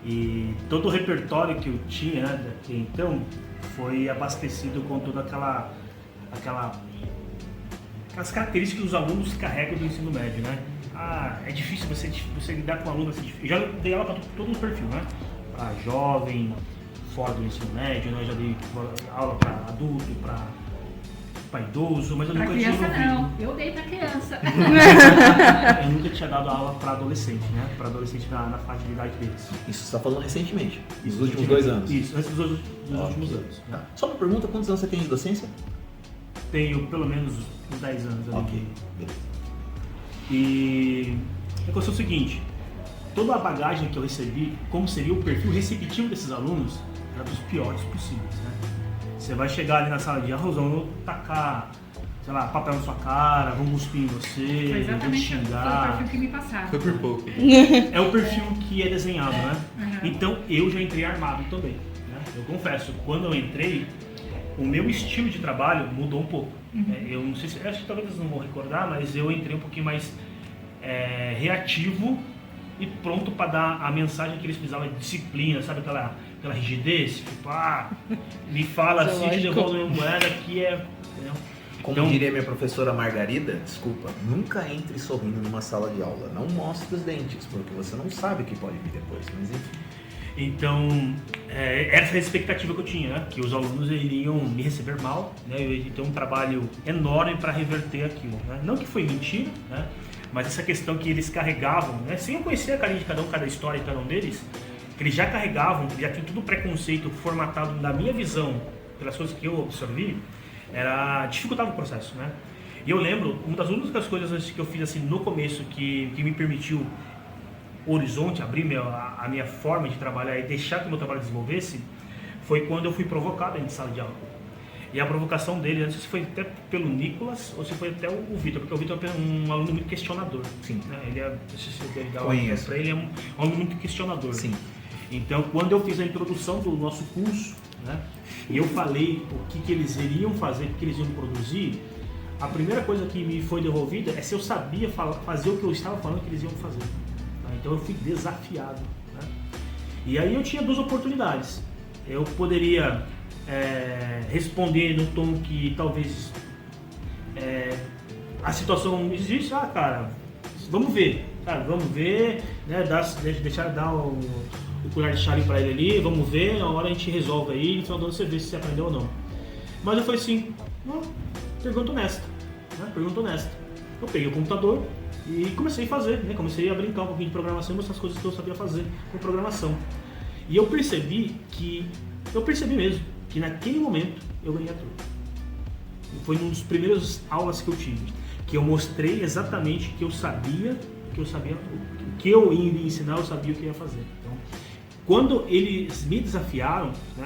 E todo o repertório que eu tinha, né, até então, foi abastecido com toda aquelas características que os alunos carregam do ensino médio, né? É difícil você lidar com alunos, eu já dei aula para todo o perfil, né? Para jovem, fora do ensino médio, né? Eu já dei aula para adulto, para idoso, mas eu nunca tinha criança ouvido. não, eu dei para criança. Eu nunca tinha dado aula para adolescente, né? Para adolescente na faixa de idade deles. Isso você está falando recentemente, nos Isso, últimos 2 anos. Isso, antes dos últimos anos. Né? Tá. Só uma pergunta, quantos anos você tem de docência? Tenho pelo menos uns 10 anos ali. Ok, beleza. E aconteceu o seguinte, toda a bagagem que eu recebi, como seria o perfil receptivo desses alunos, era dos piores possíveis, né? Você vai chegar ali na sala de aula, vão tacar, sei lá, papel na sua cara, vão cuspir em Foi você, vão te exatamente o xingar. perfil que me passaram. Foi por pouco. É o perfil que é desenhado, né? Uhum. Então eu já entrei armado também, né? Eu confesso, quando eu entrei, o meu estilo de trabalho mudou um pouco. Eu não sei se, acho que talvez vocês não vão recordar, mas eu entrei um pouquinho mais reativo e pronto para dar a mensagem que eles precisavam de disciplina, sabe aquela rigidez, tipo, me fala assim, te devolvo minha moeda, que é... Entendeu? Como Então, diria minha professora Margarida, desculpa, nunca entre sorrindo numa sala de aula. Não mostre os dentes, porque você não sabe o que pode vir depois, mas enfim. Então, essa é a expectativa que eu tinha, né? Que os alunos iriam me receber mal, né? Eu ia ter um trabalho enorme para reverter aquilo, né? Não que foi mentira, né? Mas essa questão que eles carregavam, né? Sem eu conhecer a carinha de cada história de cada um deles, que eles já carregavam, já tinha tudo o preconceito formatado na minha visão, pelas coisas que eu absorvi, dificultava o processo, né? E eu lembro, uma das únicas coisas que eu fiz assim no começo que me permitiu o horizonte, abrir a minha forma de trabalhar e deixar que o meu trabalho desenvolvesse, foi quando eu fui provocado dentro de sala de aula. E a provocação dele, não sei se foi até pelo Nicolas ou se foi até o Vitor, porque o Vitor é um aluno muito questionador. Sim. Né? Ele é, não sei se você deve dar Conheço. para ele, é um aluno muito questionador. Sim. Então, quando eu fiz a introdução do nosso curso, né, e eu falei o que eles iriam fazer, o que eles iam produzir, a primeira coisa que me foi devolvida é se eu sabia fazer o que eu estava falando que eles iam fazer. Tá? Então, eu fui desafiado. Né? E aí eu tinha 2 oportunidades. Eu poderia responder no tom que talvez a situação existe. Cara, vamos ver. Cara, vamos ver, né? Deixar dar o colher de chá para ele ali, vamos ver, a hora a gente resolve aí, no final do ano você vê se você aprendeu ou não. Mas eu falei assim, pergunta honesta, né? Pergunta honesta. Eu peguei o computador e comecei a fazer, né? Comecei a brincar um pouquinho de programação e mostrar as coisas que eu sabia fazer com programação. E eu percebi mesmo que naquele momento eu ganhei a turma. Foi uma das primeiras aulas que eu tive, que eu mostrei exatamente que eu sabia, o que eu ia ensinar, eu sabia o que ia fazer. Então, quando eles me desafiaram, né,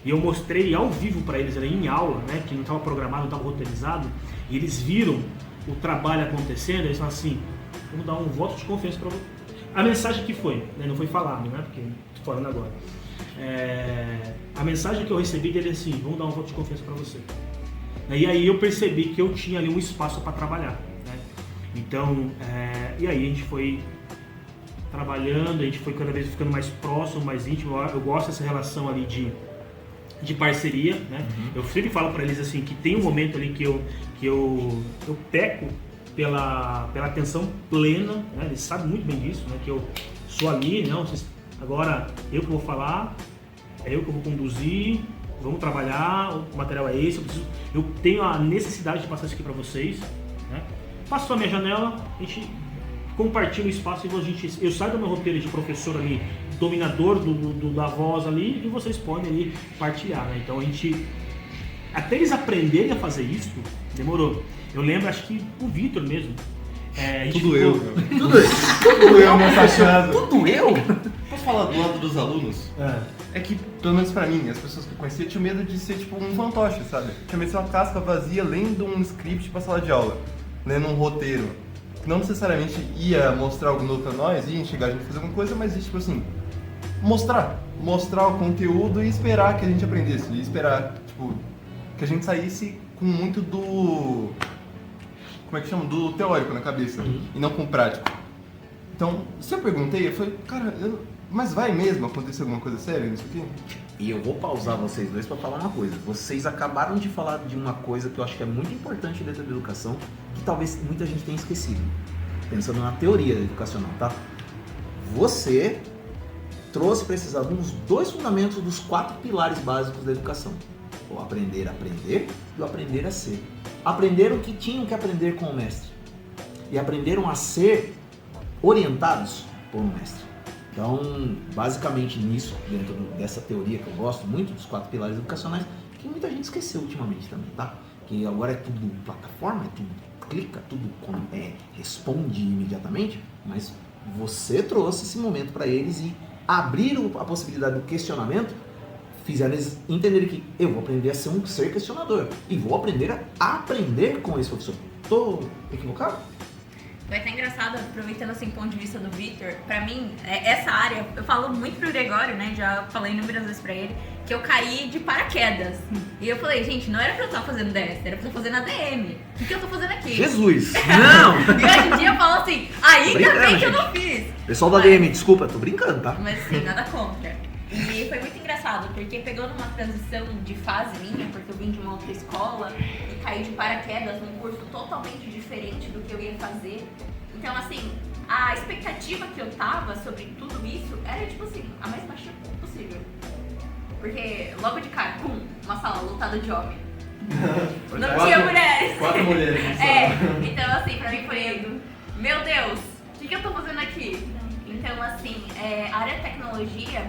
E eu mostrei ao vivo para eles, em aula, né, que não estava programado, não estava roteirizado, e eles viram o trabalho acontecendo, eles falaram assim, vamos dar um voto de confiança para você. A mensagem que foi, né, não foi falado, né, porque estou falando agora. A mensagem que eu recebi dele é assim, vamos dar um voto de confiança para você. E aí eu percebi que eu tinha ali um espaço para trabalhar. Né? Então, e aí a gente foi trabalhando, a gente foi cada vez ficando mais próximo, mais íntimo. Eu gosto dessa relação ali de parceria, né? Eu sempre falo para eles assim que tem um momento ali que eu peco pela atenção plena, né? Eles sabem muito bem disso, né? Que eu sou ali, não, agora eu que vou falar, é eu que vou conduzir, vamos trabalhar, o material é esse, eu tenho a necessidade de passar isso aqui para vocês, né? Passo a minha janela, a gente compartilha o espaço e eu saio do meu roteiro de professor ali, dominador da voz ali, e vocês podem ali partilhar, né? Então a gente, até eles aprenderem a fazer isso, demorou. Eu lembro, acho que o Vitor mesmo. Tudo eu, meu. Tudo eu nessa casa. Tudo eu? Posso falar do lado dos alunos? É que, pelo menos pra mim, as pessoas que eu conhecia tinham medo de ser tipo um fantoche, sabe? Tinha medo de ser uma casca vazia lendo um script pra sala de aula, lendo um roteiro. Não necessariamente ia mostrar algo novo pra nós, ia enxergar a gente fazer alguma coisa, mas tipo assim, mostrar o conteúdo e esperar que a gente aprendesse, e esperar, tipo, que a gente saísse com muito do... como é que chama? Do teórico na cabeça, e não com o prático. Então, se eu perguntei, eu falei, cara, mas vai mesmo acontecer alguma coisa séria nisso aqui? E eu vou pausar vocês dois para falar uma coisa. Vocês acabaram de falar de uma coisa que eu acho que é muito importante dentro da educação, que talvez muita gente tenha esquecido, pensando na teoria educacional, tá? Você trouxe para esses alunos 2 fundamentos dos 4 pilares básicos da educação. O aprender a aprender e o aprender a ser. Aprenderam o que tinham que aprender com o mestre. E aprenderam a ser orientados por um mestre. Então, basicamente nisso, dentro dessa teoria que eu gosto muito, dos 4 pilares educacionais, que muita gente esqueceu ultimamente também, tá? Que agora é tudo plataforma, é tudo clica, tudo responde imediatamente, mas você trouxe esse momento para eles e abriram a possibilidade do questionamento, fizeram eles entenderem que eu vou aprender a ser um ser questionador e vou aprender a aprender com esse professor. Tô equivocado? Foi até engraçado, aproveitando assim o ponto de vista do Victor, pra mim, essa área, eu falo muito pro Gregório, né, já falei inúmeras vezes pra ele, que eu caí de paraquedas. E eu falei, gente, não era pra eu estar fazendo DS, era pra eu estar fazendo ADM. O que eu tô fazendo aqui? Jesus! Não! E hoje em dia eu falo assim, ainda bem que eu não fiz. Pessoal da ADM, desculpa, tô brincando, tá? Mas sim, nada contra. E foi muito engraçado, porque pegou numa transição de fase minha, porque eu vim de uma outra escola e caí de paraquedas num curso totalmente diferente do que eu ia fazer. Então, assim, a expectativa que eu tava sobre tudo isso era, tipo assim, a mais baixa possível. Porque logo de cara, pum, uma sala lotada de homens. Não tinha mulheres. 4 mulheres. Então, assim, pra mim foi, meu Deus, o que eu tô fazendo aqui? Então, assim, a área de tecnologia...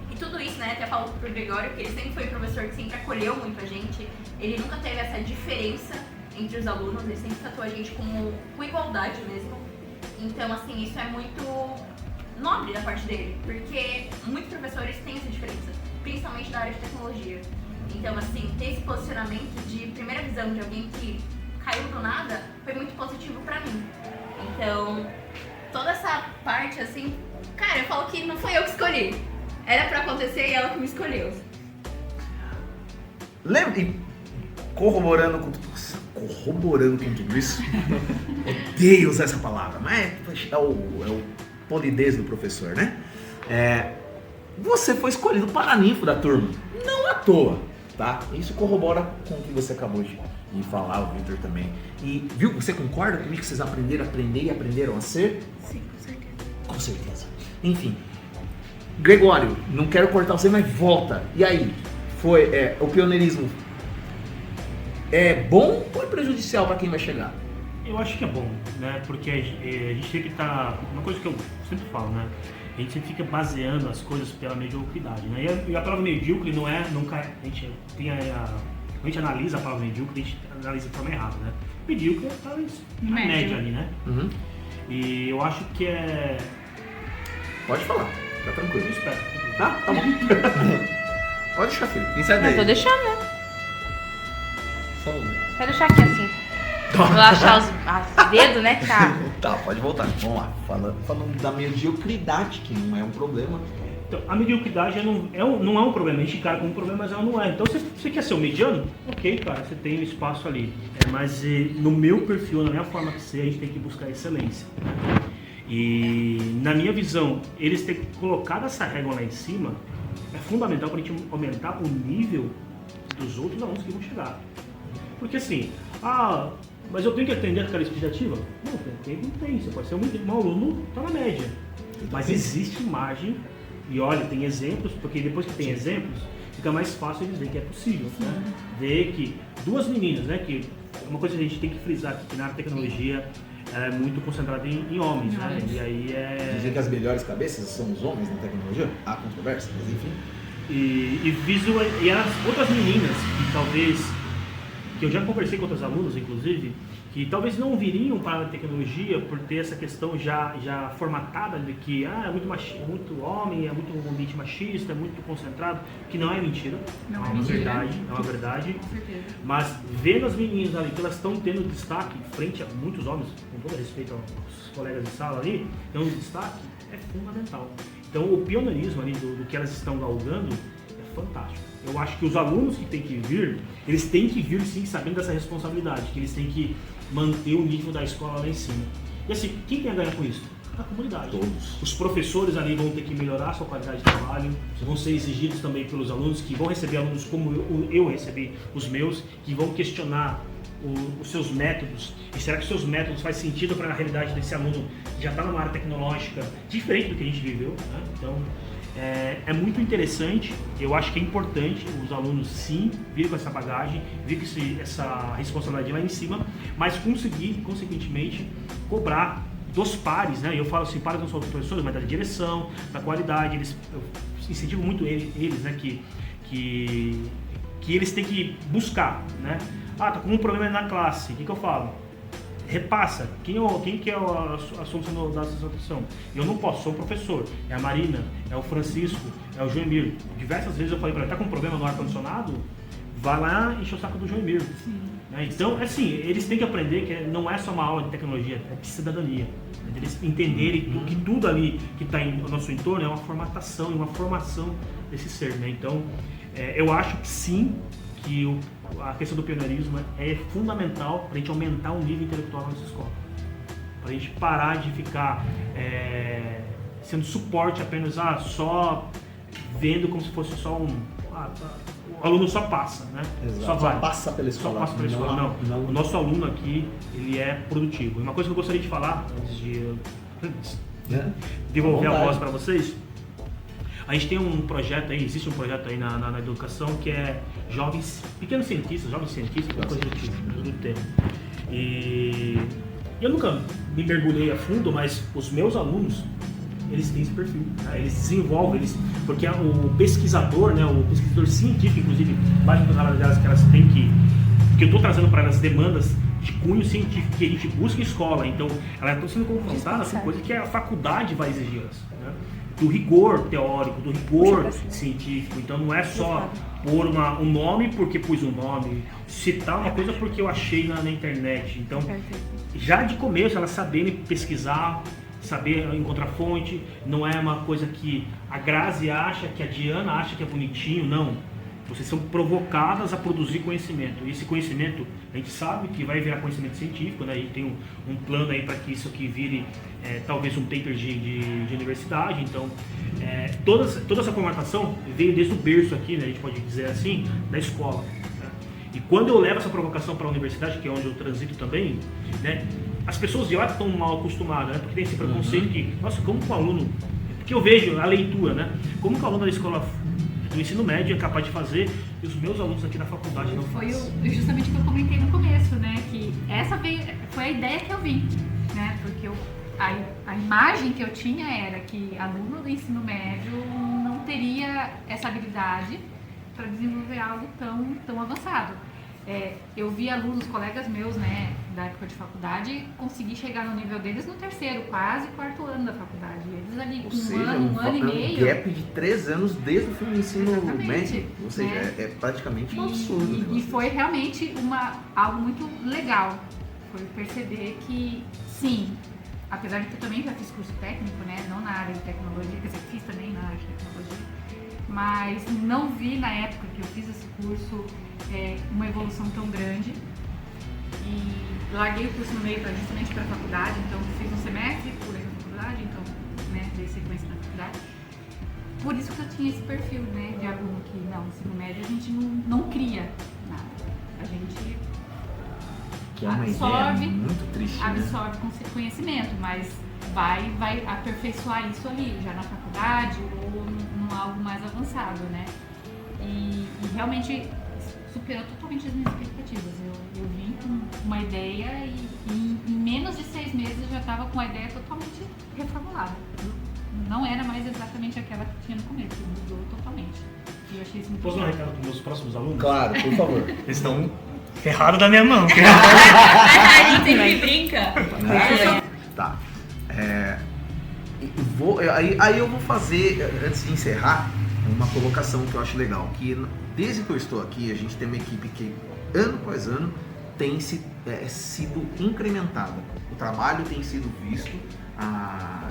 E tudo isso, né, até falo pro Gregório, que ele sempre foi um professor que sempre acolheu muito a gente. Ele nunca teve essa diferença entre os alunos, ele sempre tratou a gente com igualdade mesmo. Então, assim, isso é muito nobre da parte dele, porque muitos professores têm essa diferença, principalmente da área de tecnologia. Então, assim, ter esse posicionamento de primeira visão de alguém que caiu do nada foi muito positivo pra mim. Então, toda essa parte, assim, cara, eu falo que não foi eu que escolhi. Era pra acontecer e ela que me escolheu. Lembre, corroborando com tudo isso, odeio usar essa palavra, mas é o polidez do professor, né? Você foi escolhido paraninfo da turma, não à toa, tá? Isso corrobora com o que você acabou de falar, o Victor também. E, viu, você concorda comigo que vocês aprenderam a aprender e aprenderam a ser? Sim, com certeza. Com certeza. Enfim. Gregório, não quero cortar você, mas volta. E aí? Foi o pioneirismo é bom ou é prejudicial para quem vai chegar? Eu acho que é bom, né? Porque a gente sempre tá... Uma coisa que eu sempre falo, né? A gente sempre fica baseando as coisas pela mediocridade, né? E a palavra medíocre não é... Nunca, a gente analisa a palavra medíocre, a gente analisa de forma errada, né? Medíocre é talvez na média ali, né? Uhum. E eu acho que é... Pode falar. Tá tranquilo. Eu espero. Tá bom. Pode deixar, filho. Inside Não, tô aí. deixando, né? Só um. Quero deixar aqui assim. Relaxar os dedos, né, cara? Tá, pode voltar. Vamos lá. Falando da mediocridade, que não é um problema. Então, a mediocridade não é um problema, a gente encara como um problema, mas ela não é. Então, se você quer ser um mediano, ok, cara, você tem um espaço ali. Mas no meu perfil, na minha forma de ser, a gente tem que buscar excelência. Né? E, na minha visão, eles terem colocado essa régua lá em cima é fundamental para a gente aumentar o nível dos outros alunos que vão chegar. Porque assim, mas eu tenho que atender aquela expectativa? Não tem. Você pode ser um aluno, tá na média. Mas existe margem. E olha, tem exemplos, porque depois que tem exemplos, fica mais fácil eles verem que é possível. Né? Ver que duas meninas, né? Que é uma coisa que a gente tem que frisar aqui, que na tecnologia é muito concentrada em homens, né? E aí Dizem que as melhores cabeças são os homens na tecnologia? Há controvérsia, mas enfim. E as outras meninas, que talvez, que eu já conversei com outros alunos, inclusive, que talvez não viriam para a tecnologia por ter essa questão já formatada de que é muito homem, é muito um ambiente machista, é muito concentrado, que não é mentira, é uma verdade. Com certeza. Mas vendo as meninas ali, que elas estão tendo destaque frente a muitos homens, com todo respeito aos colegas de sala ali, tendo destaque, é fundamental. Então o pioneirismo ali do que elas estão galgando é fantástico. Eu acho que os alunos que têm que vir, eles têm que vir sim sabendo dessa responsabilidade, que eles têm que manter o nível da escola lá em cima. E assim, quem tem a ganhar com isso? A comunidade. Todos. Os professores ali vão ter que melhorar a sua qualidade de trabalho, vão ser exigidos também pelos alunos, que vão receber alunos como eu recebi os meus, que vão questionar os seus métodos. E será que os seus métodos fazem sentido para a realidade desse aluno que já está numa área tecnológica diferente do que a gente viveu? Né? Então, é muito interessante. Eu acho que é importante os alunos sim virem com essa bagagem, vir com essa responsabilidade lá em cima, mas conseguir, consequentemente, cobrar dos pares, né? Eu falo assim, pares não só dos professores, mas da direção, da qualidade. Eu incentivo muito eles, né? Que eles têm que buscar, né? Tá com um problema na classe, o que eu falo? Repassa, quem que é a solução da situação? Eu não posso, sou um professor, é a Marina, é o Francisco, é o Joemir. Diversas vezes eu falei para ele, tá com um problema no ar-condicionado? Vai lá e enche o saco do Joemir. Né? Então, assim, eles têm que aprender que não é só uma aula de tecnologia, é de cidadania. Eles entenderem que tudo ali que está no nosso entorno é uma formatação e uma formação desse ser. Né? Então, eu acho que sim, que a questão do pioneirismo é fundamental para a gente aumentar o nível intelectual na nossa escola. Para a gente parar de ficar sendo suporte apenas só vendo como se fosse só o aluno só passa, né? Exato. Só vai. Só passa pela escola. Só passa pela escola. Não. O nosso aluno aqui, ele é produtivo. E uma coisa que eu gostaria de falar, antes de devolver a voz para vocês, a gente tem um projeto aí, existe um projeto aí na educação que é pequenos cientistas, jovens cientistas, uma coisa do tempo. E eu nunca me mergulhei a fundo, mas os meus alunos, eles têm esse perfil, né? Eles desenvolvem, porque o pesquisador, né, o pesquisador científico, inclusive, mais das áreas delas que elas têm que eu estou trazendo para elas demandas de cunho científico que a gente busca em escola, então elas estão sendo confrontadas com coisas que a faculdade vai exigi-las, né? Do rigor teórico, do rigor científico. Então não é só pôr um nome porque pus um nome, citar uma coisa porque eu achei na internet. Então, já de começo, elas saberem pesquisar, saber encontrar fonte, não é uma coisa que a Grazi acha, que a Diana acha que é bonitinho, não. Vocês são provocadas a produzir conhecimento. E esse conhecimento, a gente sabe que vai virar conhecimento científico, né? A gente tem um plano aí para que isso aqui vire talvez um paper de universidade. Então, toda essa formatação veio desde o berço aqui, né? A gente pode dizer assim, da escola. Né? E quando eu levo essa provocação para a universidade, que é onde eu transito também, né? As pessoas de lá estão mal acostumadas, né? Porque tem esse preconceito que, nossa, como que o aluno... Porque eu vejo a leitura, né? Como que o aluno da escola... O ensino médio é capaz de fazer e os meus alunos aqui na faculdade não fazem. Foi justamente o que eu comentei no começo, né? Que essa foi a ideia que eu vi, né? Porque a imagem que eu tinha era que aluno do ensino médio não teria essa habilidade para desenvolver algo tão avançado. eu vi alunos, colegas meus, né, da época de faculdade, conseguir chegar no nível deles no terceiro, quase quarto ano da faculdade. Eles ali Ou com seja, um ano e meio. gap de 3 anos desde o fim do ensino Exatamente, médio. Ou seja, né? é praticamente um absurdo. o E negócio foi realmente algo muito legal. Foi perceber que, sim, apesar de que eu também já fiz curso técnico, né, não na área de tecnologia, quer dizer, fiz também na área de tecnologia, mas não vi na época que eu fiz esse curso uma evolução tão grande. E larguei o curso no meio justamente para a faculdade, então fiz um semestre, pulei na faculdade, então, né, dei sequência na faculdade. Por isso que eu tinha esse perfil, né, de aluno que, não, no ensino médio a gente não cria nada. A gente que é uma absorve, ideia muito triste, né? absorve conhecimento, mas vai aperfeiçoar isso ali, já na faculdade ou num algo mais avançado, né? E realmente superou totalmente as minhas expectativas. Eu vim com uma ideia e em menos de 6 meses eu já estava com a ideia totalmente reformulada. Não era mais exatamente aquela que tinha no começo, mudou totalmente. E eu achei isso muito Posso dar um legal. recado para os meus próximos alunos? Claro, por favor. Eles estão ferrados da minha mão. A gente sempre brinca. Tá. Aí eu vou fazer, antes de encerrar, uma colocação que eu acho legal. Que desde que eu estou aqui, a gente tem uma equipe que, ano após ano, tem sido incrementada. O trabalho tem sido visto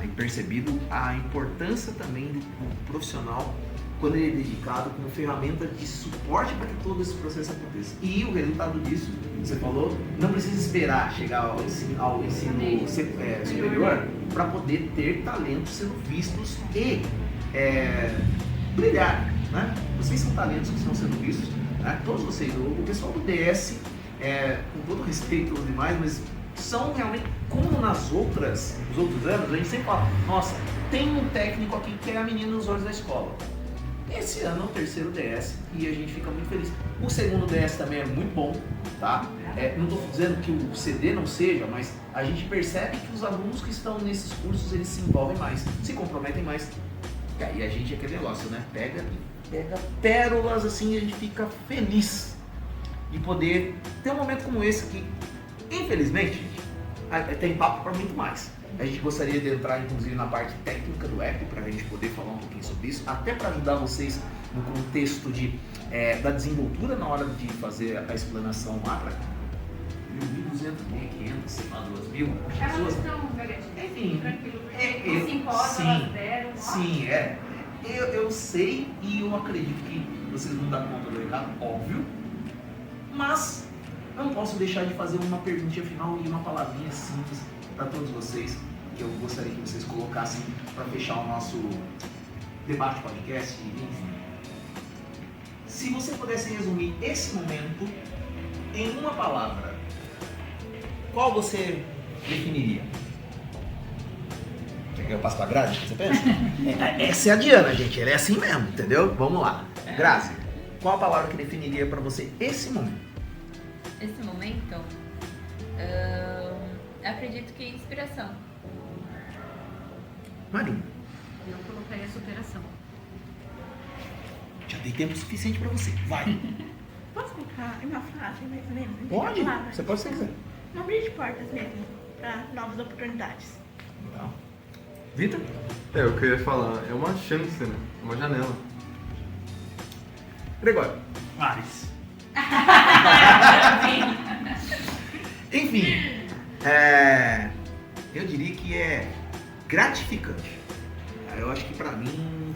e percebido a importância também do profissional quando ele é dedicado como ferramenta de suporte para que todo esse processo aconteça. E o resultado disso, você falou, não precisa esperar chegar ao ensino superior para poder ter talentos sendo vistos e brilhar, né? Vocês são talentos que estão sendo vistos, né? Todos vocês, o pessoal do DS, com todo respeito aos demais, mas são realmente, como nos outros anos, a gente sempre fala, nossa, tem um técnico aqui que é a menina nos olhos da escola. Esse ano é o terceiro DS e a gente fica muito feliz. O segundo DS também é muito bom, tá? Não estou dizendo que o CD não seja, mas a gente percebe que os alunos que estão nesses cursos, eles se envolvem mais, se comprometem mais. E aí a gente é aquele negócio, né? Pega pérolas assim e a gente fica feliz de poder ter um momento como esse que, infelizmente, gente, tem papo para muito mais. A gente gostaria de entrar, inclusive, na parte técnica do app, para a gente poder falar um pouquinho sobre isso, até para ajudar vocês no contexto da desenvoltura na hora de fazer a explanação lá para 1.200, 1.500, sei lá, 2.000 Elas pessoas. estão garantidas, Enfim, tranquilo, porque com 5 horas elas deram. Sim, eu sei e eu acredito que vocês vão dar conta do recado, óbvio, mas não posso deixar de fazer uma perguntinha final e uma palavrinha simples para todos vocês, que eu gostaria que vocês colocassem para fechar o nosso debate podcast, enfim. Se você pudesse resumir esse momento em uma palavra, qual você definiria? Quer que eu passe pra Grazi? Você pensa? Essa é a Diana, gente. Ela é assim mesmo, entendeu? Vamos lá. Grazi, qual a palavra que definiria para você esse momento? Esse momento, eu acredito que é inspiração. Marina, Eu colocaria superação. já dei tempo suficiente para você. Vai. Posso colocar uma frase mais ou menos? Pode. Uma palavra? Você pode se quiser. Um abrir de portas mesmo, para novas oportunidades. Então, Vitor? Eu queria falar, é uma chance, né? Uma janela. Gregório? Ares. Enfim, eu diria que é gratificante. Eu acho que para mim,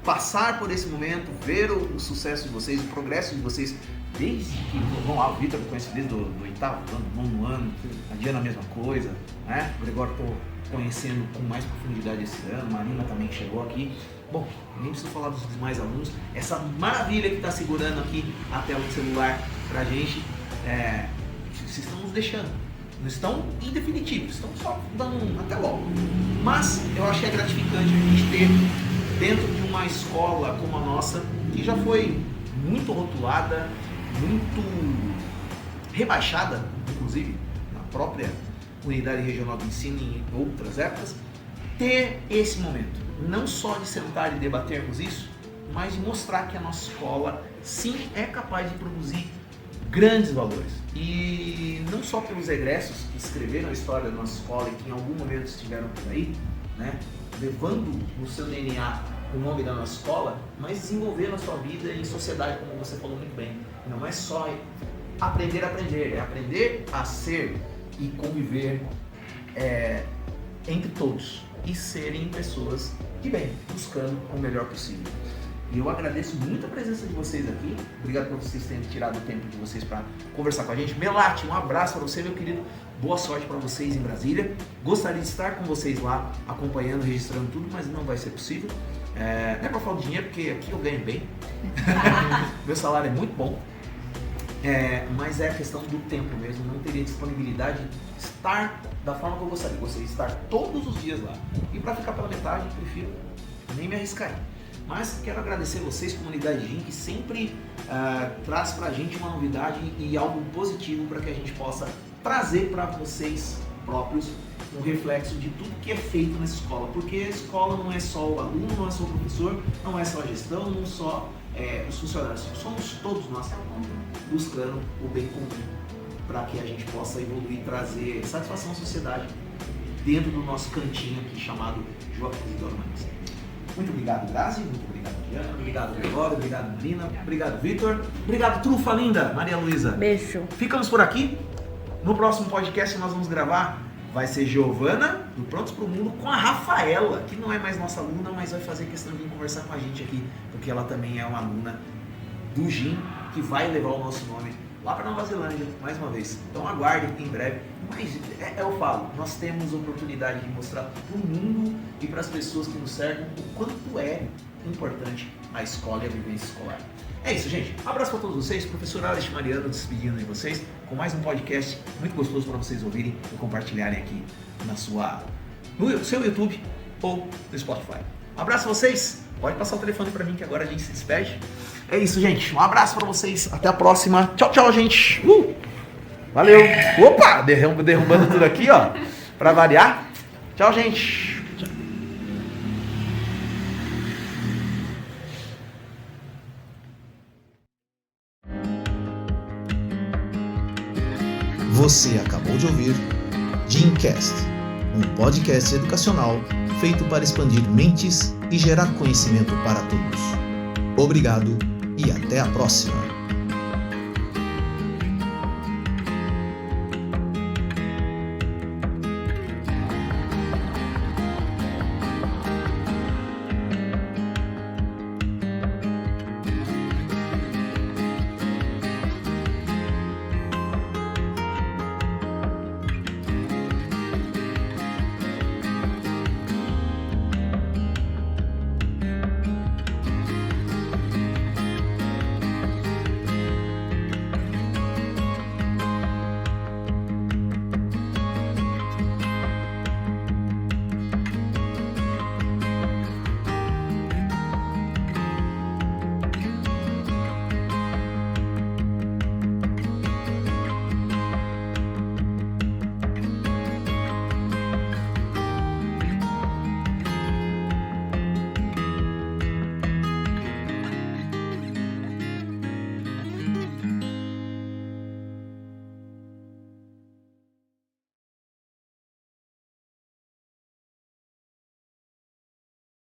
passar por esse momento, ver o sucesso de vocês, o progresso de vocês, desde que, vamos lá, o Vitor eu conheço desde o 8º ano, 9º ano, a Diana a mesma coisa, né? O Gregório estou conhecendo com mais profundidade esse ano, a Marina também chegou aqui. Bom, nem preciso falar dos demais alunos, essa maravilha que está segurando aqui a tela do celular pra gente, vocês estão nos deixando. Não estão em definitivo, estão só dando um até logo. Mas eu acho que é gratificante a gente ter dentro de uma escola como a nossa, que já foi muito rotulada, muito rebaixada, inclusive, na própria unidade regional do ensino em outras épocas, ter esse momento, não só de sentar e debatermos isso, mas de mostrar que a nossa escola sim é capaz de produzir grandes valores. E não só pelos egressos que escreveram a história da nossa escola e que em algum momento estiveram por aí, né, levando no seu DNA o nome da nossa escola, mas desenvolver na sua vida e em sociedade, como você falou muito bem. Não é só aprender a aprender, é aprender a ser e conviver entre todos e serem pessoas de bem, buscando o melhor possível. E eu agradeço muito a presença de vocês aqui. Obrigado por vocês terem tirado o tempo de vocês para conversar com a gente. Melati, um abraço para você, meu querido. Boa sorte para vocês em Brasília. Gostaria de estar com vocês lá, acompanhando, registrando tudo, mas não vai ser possível. Não é por falta de dinheiro, porque aqui eu ganho bem. Meu salário é muito bom. Mas é a questão do tempo mesmo. Não teria disponibilidade de estar da forma que eu gostaria. Eu gostaria de estar todos os dias lá. E para ficar pela metade, eu prefiro nem me arriscar. Mas quero agradecer vocês, comunidade GIM, que sempre traz pra gente uma novidade e algo positivo para que a gente possa trazer para vocês próprios um reflexo de tudo que é feito nessa escola. Porque a escola não é só o aluno, não é só o professor, não é só a gestão, não só os funcionários. Somos todos nós buscando o bem comum para que a gente possa evoluir e trazer satisfação à sociedade dentro do nosso cantinho aqui chamado Joaquim Isidoro Marins. Muito obrigado, Grazi. Muito obrigado, Diana. Obrigado, Gregório. Obrigado, Marina. Obrigado, Vitor. Obrigado, Trufa linda, Maria Luísa. Beijo. Ficamos por aqui. No próximo podcast nós vamos gravar. Vai ser Giovana, do Prontos para o Mundo, com a Rafaela, que não é mais nossa aluna, mas vai fazer questão de vir conversar com a gente aqui, porque ela também é uma aluna do GIM, que vai levar o nosso nome lá para Nova Zelândia, mais uma vez. Então aguardem em breve. Mas eu falo, nós temos a oportunidade de mostrar para o mundo e para as pessoas que nos cercam o quanto é importante a escola e a vivência escolar. É isso, gente. Um abraço para todos vocês. Professor Alex Mariano despedindo de vocês com mais um podcast muito gostoso para vocês ouvirem e compartilharem aqui no seu YouTube ou no Spotify. Um abraço a vocês. Pode passar o telefone para mim que agora a gente se despede. É isso, gente. Um abraço para vocês. Até a próxima. Tchau, tchau, gente. Valeu. Opa, derrubando tudo aqui, ó. Para variar. Tchau, gente. Você acabou de ouvir GIMcast, um podcast educacional feito para expandir mentes e gerar conhecimento para todos. Obrigado e até a próxima!